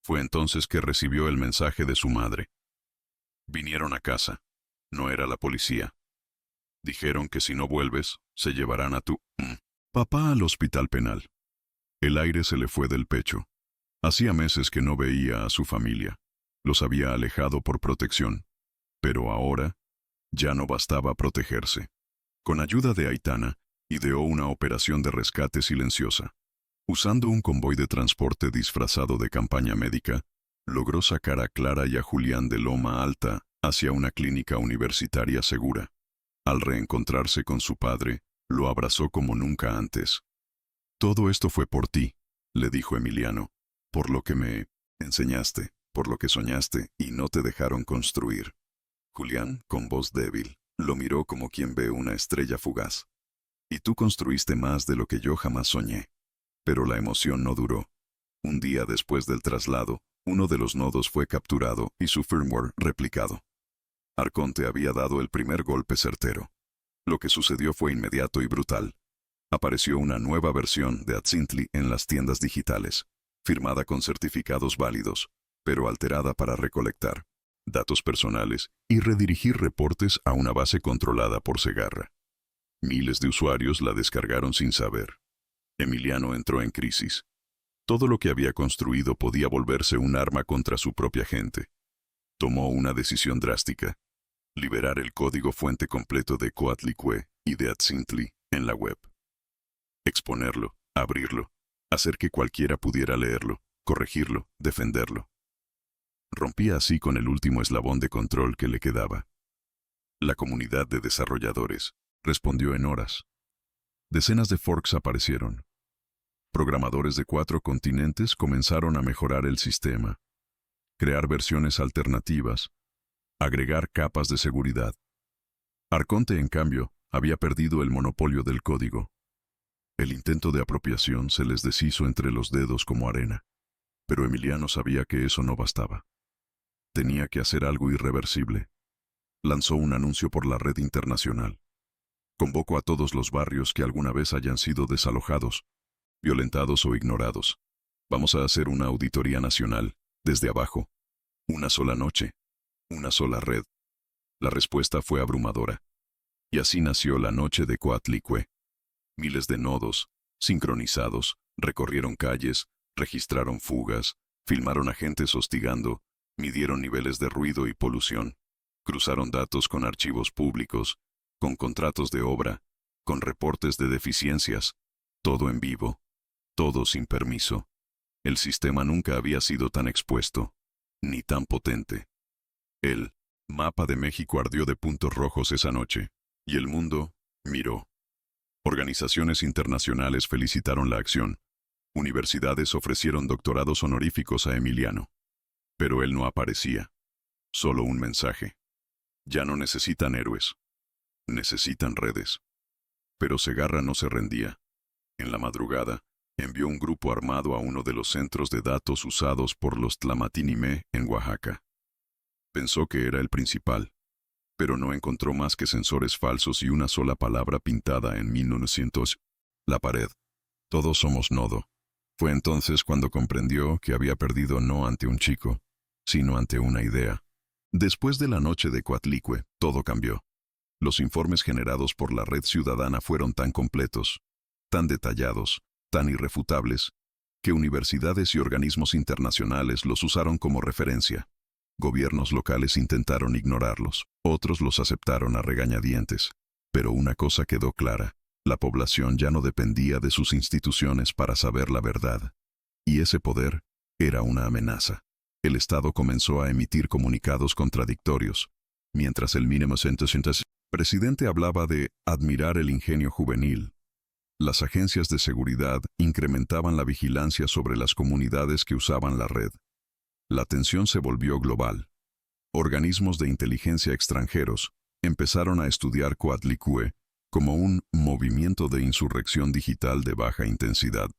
Fue entonces que recibió el mensaje de su madre. Vinieron a casa. No era la policía. Dijeron que si no vuelves, se llevarán a tu papá al hospital penal. El aire se le fue del pecho. Hacía meses que no veía a su familia. Los había alejado por protección. Pero ahora, ya no bastaba protegerse. Con ayuda de Aitana, ideó una operación de rescate silenciosa. Usando un convoy de transporte disfrazado de campaña médica, logró sacar a Clara y a Julián de Loma Alta hacia una clínica universitaria segura. Al reencontrarse con su padre, lo abrazó como nunca antes. «Todo esto fue por ti», le dijo Emiliano, «por lo que me enseñaste, por lo que soñaste y no te dejaron construir». Julián, con voz débil, lo miró como quien ve una estrella fugaz. «Y tú construiste más de lo que yo jamás soñé». Pero la emoción no duró. Un día después del traslado, uno de los nodos fue capturado y su firmware replicado. Arconte había dado el primer golpe certero. Lo que sucedió fue inmediato y brutal. Apareció una nueva versión de Atzintli en las tiendas digitales, firmada con certificados válidos, pero alterada para recolectar datos personales y redirigir reportes a una base controlada por Segarra. Miles de usuarios la descargaron sin saber. Emiliano entró en crisis. Todo lo que había construido podía volverse un arma contra su propia gente. Tomó una decisión drástica: liberar el código fuente completo de Coatlicue y de Atzintli en la web. Exponerlo, abrirlo, hacer que cualquiera pudiera leerlo, corregirlo, defenderlo. Rompía así con el último eslabón de control que le quedaba. La comunidad de desarrolladores respondió en horas. Decenas de forks aparecieron. Programadores de 4 continentes comenzaron a mejorar el sistema, crear versiones alternativas, agregar capas de seguridad. Arconte, en cambio, había perdido el monopolio del código. El intento de apropiación se les deshizo entre los dedos como arena, pero Emiliano sabía que eso no bastaba. Tenía que hacer algo irreversible. Lanzó un anuncio por la red internacional. Convocó a todos los barrios que alguna vez hayan sido desalojados, violentados o ignorados. Vamos a hacer una auditoría nacional, desde abajo. Una sola noche, una sola red. La respuesta fue abrumadora. Y así nació la noche de Coatlicue. Miles de nodos, sincronizados, recorrieron calles, registraron fugas, filmaron agentes hostigando, midieron niveles de ruido y polución, cruzaron datos con archivos públicos, con contratos de obra, con reportes de deficiencias, todo en vivo, todo sin permiso. El sistema nunca había sido tan expuesto, ni tan potente. El mapa de México ardió de puntos rojos esa noche, y el mundo miró. Organizaciones internacionales felicitaron la acción. Universidades ofrecieron doctorados honoríficos a Emiliano. Pero él no aparecía. Solo un mensaje. Ya no necesitan héroes. Necesitan redes. Pero Segarra no se rendía. En la madrugada, envió un grupo armado a uno de los centros de datos usados por los Tlamatinimé en Oaxaca. Pensó que era el principal, pero no encontró más que sensores falsos y una sola palabra pintada en 1900. La pared. Todos somos nodo. Fue entonces cuando comprendió que había perdido no ante un chico, sino ante una idea. Después de la noche de Coatlicue, todo cambió. Los informes generados por la red ciudadana fueron tan completos, tan detallados, tan irrefutables, que universidades y organismos internacionales los usaron como referencia. Gobiernos locales intentaron ignorarlos, otros los aceptaron a regañadientes. Pero una cosa quedó clara: la población ya no dependía de sus instituciones para saber la verdad. Y ese poder era una amenaza. El Estado comenzó a emitir comunicados contradictorios. Mientras el mínimo presidente hablaba de admirar el ingenio juvenil, las agencias de seguridad incrementaban la vigilancia sobre las comunidades que usaban la red. La tensión se volvió global. Organismos de inteligencia extranjeros empezaron a estudiar Coatlicue como un movimiento de insurrección digital de baja intensidad.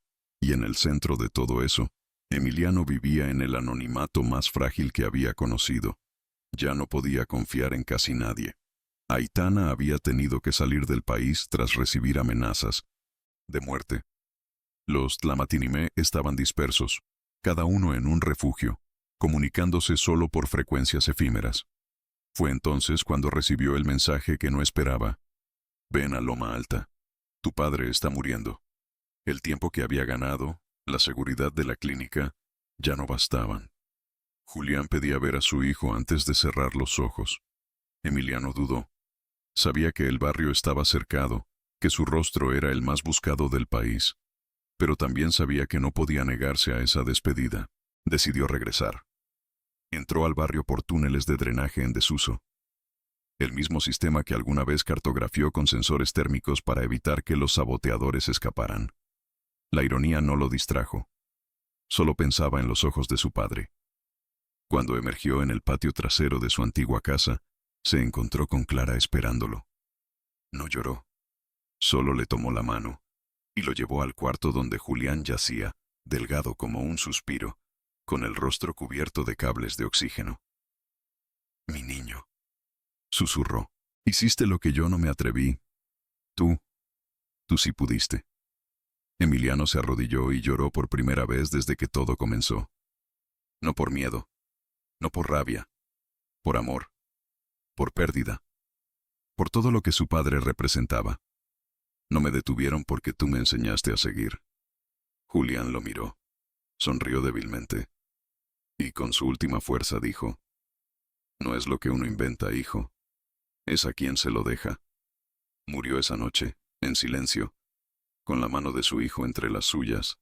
Y en el centro de todo eso, Emiliano vivía en el anonimato más frágil que había conocido. Ya no podía confiar en casi nadie. Aitana había tenido que salir del país tras recibir amenazas de muerte. Los Tlamatinimé estaban dispersos, cada uno en un refugio, comunicándose solo por frecuencias efímeras. Fue entonces cuando recibió el mensaje que no esperaba. Ven a Loma Alta. Tu padre está muriendo. El tiempo que había ganado, la seguridad de la clínica, ya no bastaban. Julián pedía ver a su hijo antes de cerrar los ojos. Emiliano dudó. Sabía que el barrio estaba cercado, que su rostro era el más buscado del país. Pero también sabía que no podía negarse a esa despedida. Decidió regresar. Entró al barrio por túneles de drenaje en desuso. El mismo sistema que alguna vez cartografió con sensores térmicos para evitar que los saboteadores escaparan. La ironía no lo distrajo. Solo pensaba en los ojos de su padre. Cuando emergió en el patio trasero de su antigua casa, se encontró con Clara esperándolo. No lloró. Solo le tomó la mano y lo llevó al cuarto donde Julián yacía, delgado como un suspiro, con el rostro cubierto de cables de oxígeno. Mi niño, susurró, hiciste lo que yo no me atreví. Tú sí pudiste. Emiliano se arrodilló y lloró por primera vez desde que todo comenzó. No por miedo, no por rabia, por amor, por pérdida, por todo lo que su padre representaba. No me detuvieron porque tú me enseñaste a seguir. Julián lo miró, sonrió débilmente, y con su última fuerza dijo, no es lo que uno inventa, hijo, es a quien se lo deja. Murió esa noche, en silencio, con la mano de su hijo entre las suyas.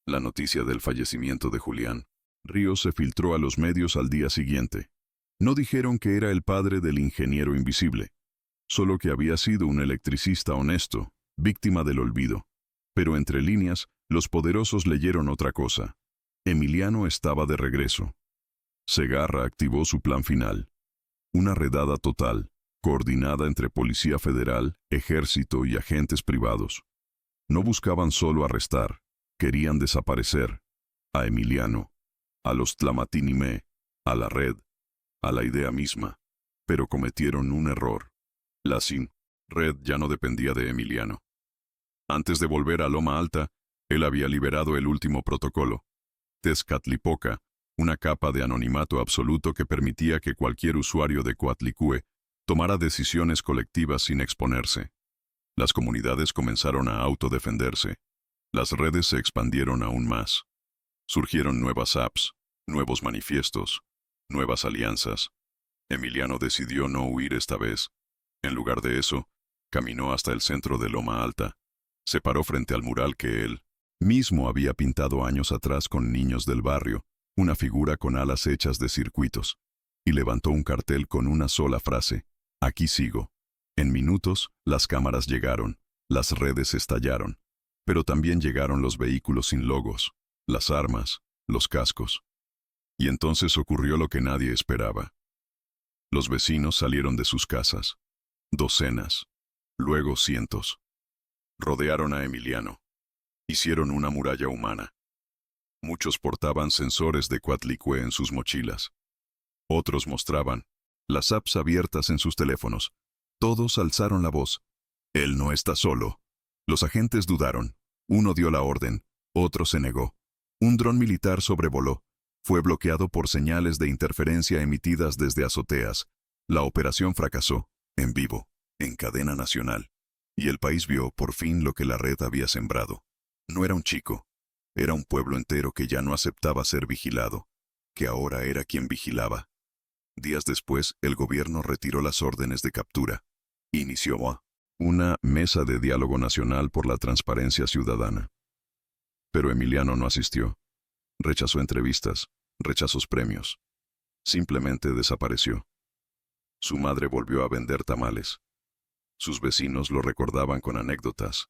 La noticia del fallecimiento de Julián Ríos se filtró a los medios al día siguiente. No dijeron que era el padre del ingeniero invisible, solo que había sido un electricista honesto, víctima del olvido. Pero entre líneas, los poderosos leyeron otra cosa. Emiliano estaba de regreso. Segarra activó su plan final. Una redada total, coordinada entre Policía Federal, Ejército y agentes privados. No buscaban solo arrestar, querían desaparecer. A Emiliano, a los Tlamatinimé, a la red, a la idea misma. Pero cometieron un error. La red ya no dependía de Emiliano. Antes de volver a Loma Alta, él había liberado el último protocolo. Tezcatlipoca, una capa de anonimato absoluto que permitía que cualquier usuario de Coatlicue tomara decisiones colectivas sin exponerse. Las comunidades comenzaron a autodefenderse. Las redes se expandieron aún más. Surgieron nuevas apps, nuevos manifiestos, nuevas alianzas. Emiliano decidió no huir esta vez. En lugar de eso, caminó hasta el centro de Loma Alta. Se paró frente al mural que él mismo había pintado años atrás con niños del barrio, una figura con alas hechas de circuitos, y levantó un cartel con una sola frase: aquí sigo. En minutos, las cámaras llegaron, las redes estallaron, pero también llegaron los vehículos sin logos, las armas, los cascos. Y entonces ocurrió lo que nadie esperaba. Los vecinos salieron de sus casas. Docenas, luego cientos. Rodearon a Emiliano. Hicieron una muralla humana. Muchos portaban sensores de Coatlicue en sus mochilas. Otros mostraban las apps abiertas en sus teléfonos. Todos alzaron la voz. Él no está solo. Los agentes dudaron. Uno dio la orden, otro se negó. Un dron militar sobrevoló. Fue bloqueado por señales de interferencia emitidas desde azoteas. La operación fracasó, en vivo, en cadena nacional. Y el país vio por fin lo que la red había sembrado. No era un chico, era un pueblo entero que ya no aceptaba ser vigilado, que ahora era quien vigilaba. Días después, el gobierno retiró las órdenes de captura. Inició una mesa de diálogo nacional por la transparencia ciudadana. Pero Emiliano no asistió. Rechazó entrevistas, rechazó premios. Simplemente desapareció. Su madre volvió a vender tamales. Sus vecinos lo recordaban con anécdotas.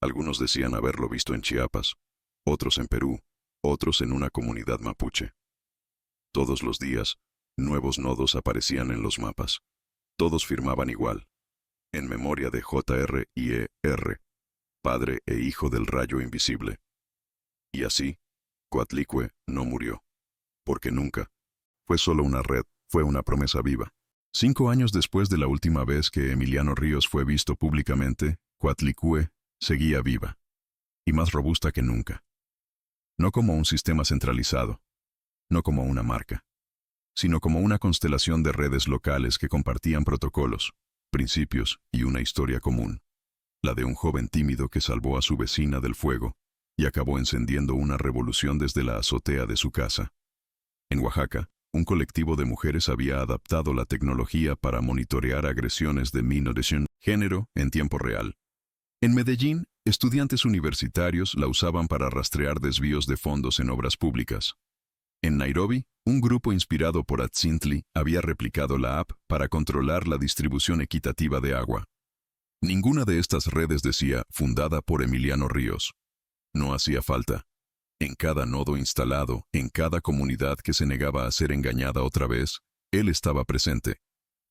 Algunos decían haberlo visto en Chiapas, otros en Perú, otros en una comunidad mapuche. Todos los días, nuevos nodos aparecían en los mapas. Todos firmaban igual. En memoria de J.R. y E.R., padre e hijo del rayo invisible. Y así, Coatlicue no murió. Porque nunca. Fue solo una red, fue una promesa viva. 5 años después de la última vez que Emiliano Ríos fue visto públicamente, Coatlicue seguía viva. Y más robusta que nunca. No como un sistema centralizado. No como una marca. sino como una constelación de redes locales que compartían protocolos, principios y una historia común, la de un joven tímido que salvó a su vecina del fuego y acabó encendiendo una revolución desde la azotea de su casa. En Oaxaca, un colectivo de mujeres había adaptado la tecnología para monitorear agresiones de género en tiempo real. En Medellín, estudiantes universitarios la usaban para rastrear desvíos de fondos en obras públicas. En Nairobi, un grupo inspirado por Atzintli había replicado la app para controlar la distribución equitativa de agua. Ninguna de estas redes decía fundada por Emiliano Ríos. No hacía falta. En cada nodo instalado, en cada comunidad que se negaba a ser engañada otra vez, él estaba presente.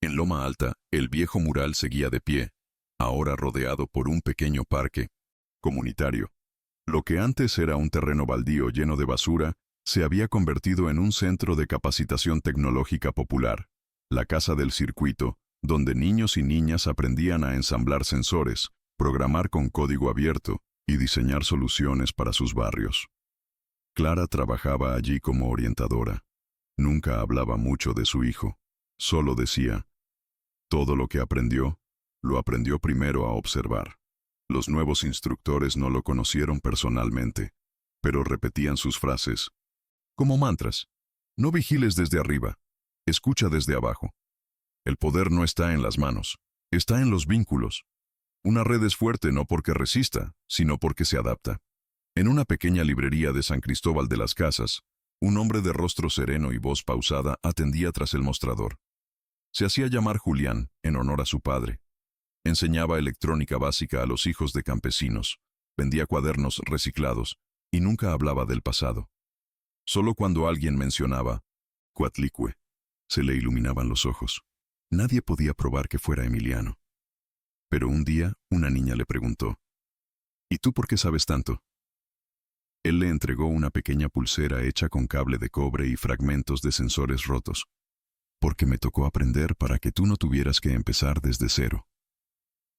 En Loma Alta, el viejo mural seguía de pie, ahora rodeado por un pequeño parque comunitario. Lo que antes era un terreno baldío lleno de basura, se había convertido en un centro de capacitación tecnológica popular, la Casa del Circuito, donde niños y niñas aprendían a ensamblar sensores, programar con código abierto y diseñar soluciones para sus barrios. Clara trabajaba allí como orientadora. Nunca hablaba mucho de su hijo. Solo decía, todo lo que aprendió, lo aprendió primero a observar. Los nuevos instructores no lo conocieron personalmente, pero repetían sus frases, como mantras. No vigiles desde arriba, escucha desde abajo. El poder no está en las manos, está en los vínculos. Una red es fuerte no porque resista, sino porque se adapta. En una pequeña librería de San Cristóbal de las Casas, un hombre de rostro sereno y voz pausada atendía tras el mostrador. Se hacía llamar Julián, en honor a su padre. Enseñaba electrónica básica a los hijos de campesinos, vendía cuadernos reciclados y nunca hablaba del pasado. Solo cuando alguien mencionaba Coatlicue, se le iluminaban los ojos. Nadie podía probar que fuera Emiliano. Pero un día, una niña le preguntó, ¿y tú por qué sabes tanto? Él le entregó una pequeña pulsera hecha con cable de cobre y fragmentos de sensores rotos. Porque me tocó aprender para que tú no tuvieras que empezar desde cero.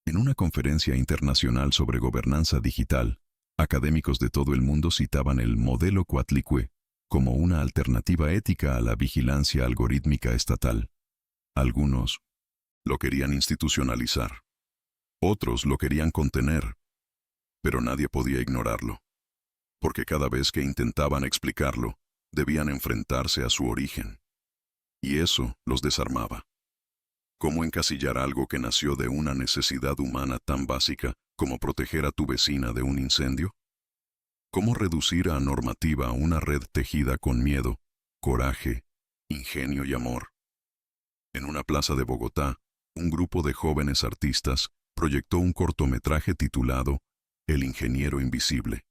En una conferencia internacional sobre gobernanza digital, académicos de todo el mundo citaban el modelo Coatlicue como una alternativa ética a la vigilancia algorítmica estatal. Algunos lo querían institucionalizar. Otros lo querían contener. Pero nadie podía ignorarlo. Porque cada vez que intentaban explicarlo, debían enfrentarse a su origen. Y eso los desarmaba. ¿Cómo encasillar algo que nació de una necesidad humana tan básica como proteger a tu vecina de un incendio? ¿Cómo reducir a normativa una red tejida con miedo, coraje, ingenio y amor? En una plaza de Bogotá, un grupo de jóvenes artistas proyectó un cortometraje titulado El ingeniero invisible.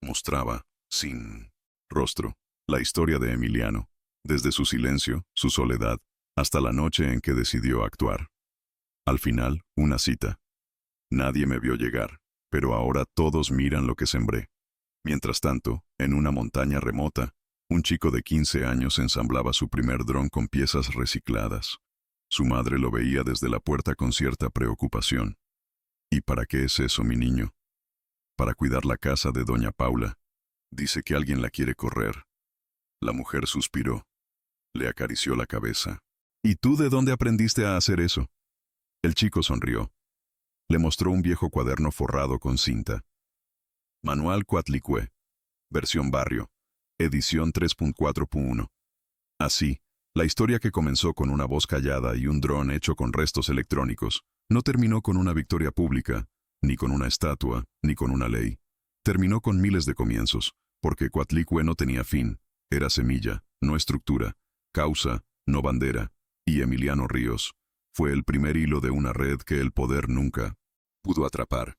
Mostraba, sin rostro, la historia de Emiliano, desde su silencio, su soledad, hasta la noche en que decidió actuar. Al final, una cita. Nadie me vio llegar, pero ahora todos miran lo que sembré. Mientras tanto, en una montaña remota, un chico de 15 años ensamblaba su primer dron con piezas recicladas. Su madre lo veía desde la puerta con cierta preocupación. ¿Y para qué es eso, mi niño? Para cuidar la casa de doña Paula. Dice que alguien la quiere correr. La mujer suspiró. Le acarició la cabeza. ¿Y tú de dónde aprendiste a hacer eso? El chico sonrió. Le mostró un viejo cuaderno forrado con cinta. Manual Coatlicue. Versión barrio. Edición 3.4.1. Así, la historia que comenzó con una voz callada y un dron hecho con restos electrónicos, no terminó con una victoria pública, ni con una estatua, ni con una ley. Terminó con miles de comienzos, porque Coatlicue no tenía fin, era semilla, no estructura, causa, no bandera, y Emiliano Ríos fue el primer hilo de una red que el poder nunca pudo atrapar.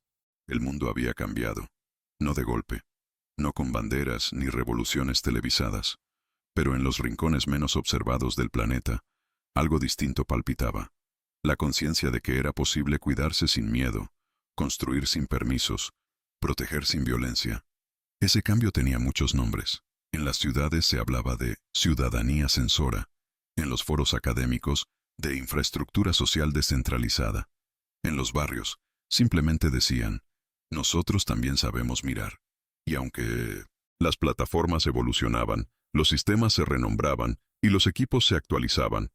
El mundo había cambiado, no de golpe, no con banderas ni revoluciones televisadas, pero en los rincones menos observados del planeta, algo distinto palpitaba. La conciencia de que era posible cuidarse sin miedo, construir sin permisos, proteger sin violencia. Ese cambio tenía muchos nombres. En las ciudades se hablaba de ciudadanía sensora, en los foros académicos, de infraestructura social descentralizada. En los barrios, simplemente decían, nosotros también sabemos mirar. Y aunque las plataformas evolucionaban, Los sistemas se renombraban y los equipos se actualizaban.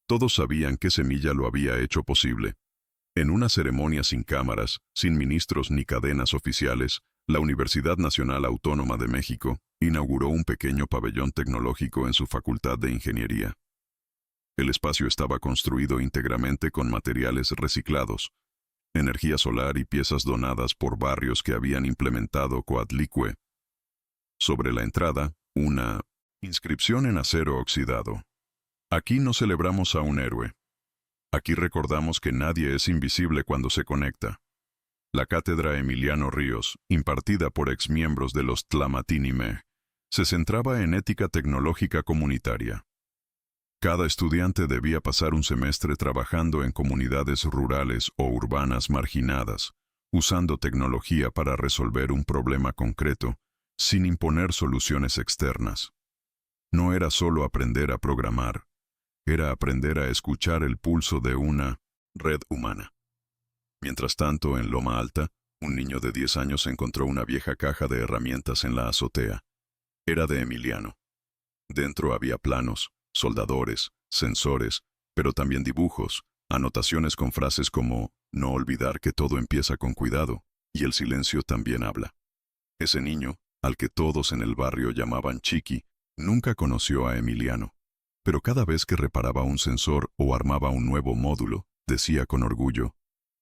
Todos sabían que Semilla lo había hecho posible. En una ceremonia sin cámaras, sin ministros ni cadenas oficiales, la Universidad Nacional Autónoma de México inauguró un pequeño pabellón tecnológico en su Facultad de Ingeniería. El espacio estaba construido íntegramente con materiales reciclados, energía solar y piezas donadas por barrios que habían implementado Coatlicue. Sobre la entrada, una inscripción en acero oxidado. Aquí no celebramos a un héroe. Aquí recordamos que nadie es invisible cuando se conecta. La cátedra Emiliano Ríos, impartida por exmiembros de los Tlamatinime, se centraba en ética tecnológica comunitaria. Cada estudiante debía pasar un semestre trabajando en comunidades rurales o urbanas marginadas, usando tecnología para resolver un problema concreto, sin imponer soluciones externas. No era solo aprender a programar, era aprender a escuchar el pulso de una red humana. Mientras tanto, en Loma Alta, un niño de 10 años encontró una vieja caja de herramientas en la azotea. Era de Emiliano. Dentro había planos, soldadores, sensores, pero también dibujos, anotaciones con frases como «No olvidar que todo empieza con cuidado» y «El silencio también habla». Ese niño, al que todos en el barrio llamaban Chiqui, nunca conoció a Emiliano. Pero cada vez que reparaba un sensor o armaba un nuevo módulo, decía con orgullo,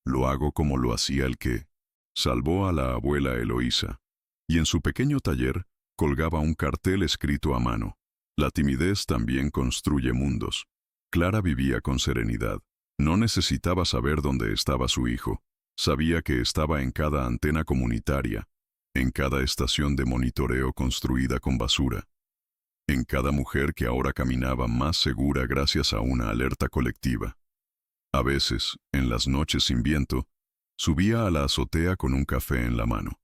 «Lo hago como lo hacía el que salvó a la abuela Eloísa». Y en su pequeño taller colgaba un cartel escrito a mano, «La timidez también construye mundos». Clara vivía con serenidad. No necesitaba saber dónde estaba su hijo. Sabía que estaba en cada antena comunitaria, en cada estación de monitoreo construida con basura, en cada mujer que ahora caminaba más segura gracias a una alerta colectiva. A veces, en las noches sin viento, subía a la azotea con un café en la mano.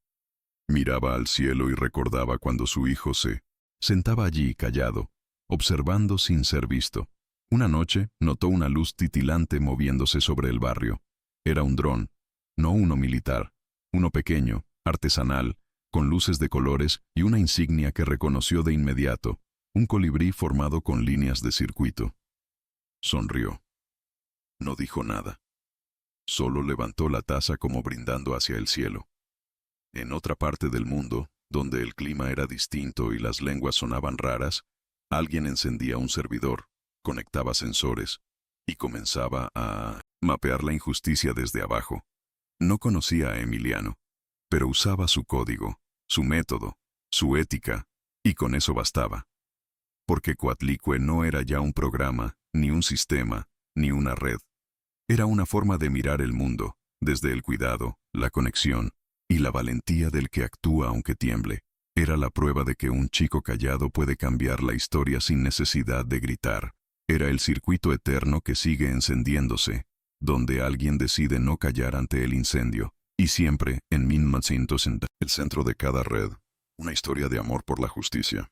Miraba al cielo y recordaba cuando su hijo se sentaba allí callado, observando sin ser visto. Una noche notó una luz titilante moviéndose sobre el barrio. Era un dron, no uno militar, uno pequeño, artesanal, con luces de colores y una insignia que reconoció de inmediato, un colibrí formado con líneas de circuito. Sonrió. No dijo nada. Solo levantó la taza como brindando hacia el cielo. En otra parte del mundo, donde el clima era distinto y las lenguas sonaban raras, alguien encendía un servidor, conectaba sensores y comenzaba a mapear la injusticia desde abajo. No conocía a Emiliano, pero usaba su código, su método, su ética, y con eso bastaba. Porque Coatlicue no era ya un programa, ni un sistema, ni una red. Era una forma de mirar el mundo, desde el cuidado, la conexión y la valentía del que actúa aunque tiemble. Era la prueba de que un chico callado puede cambiar la historia sin necesidad de gritar. Era el circuito eterno que sigue encendiéndose, donde alguien decide no callar ante el incendio, y siempre, en 1960, el centro de cada red, una historia de amor por la justicia.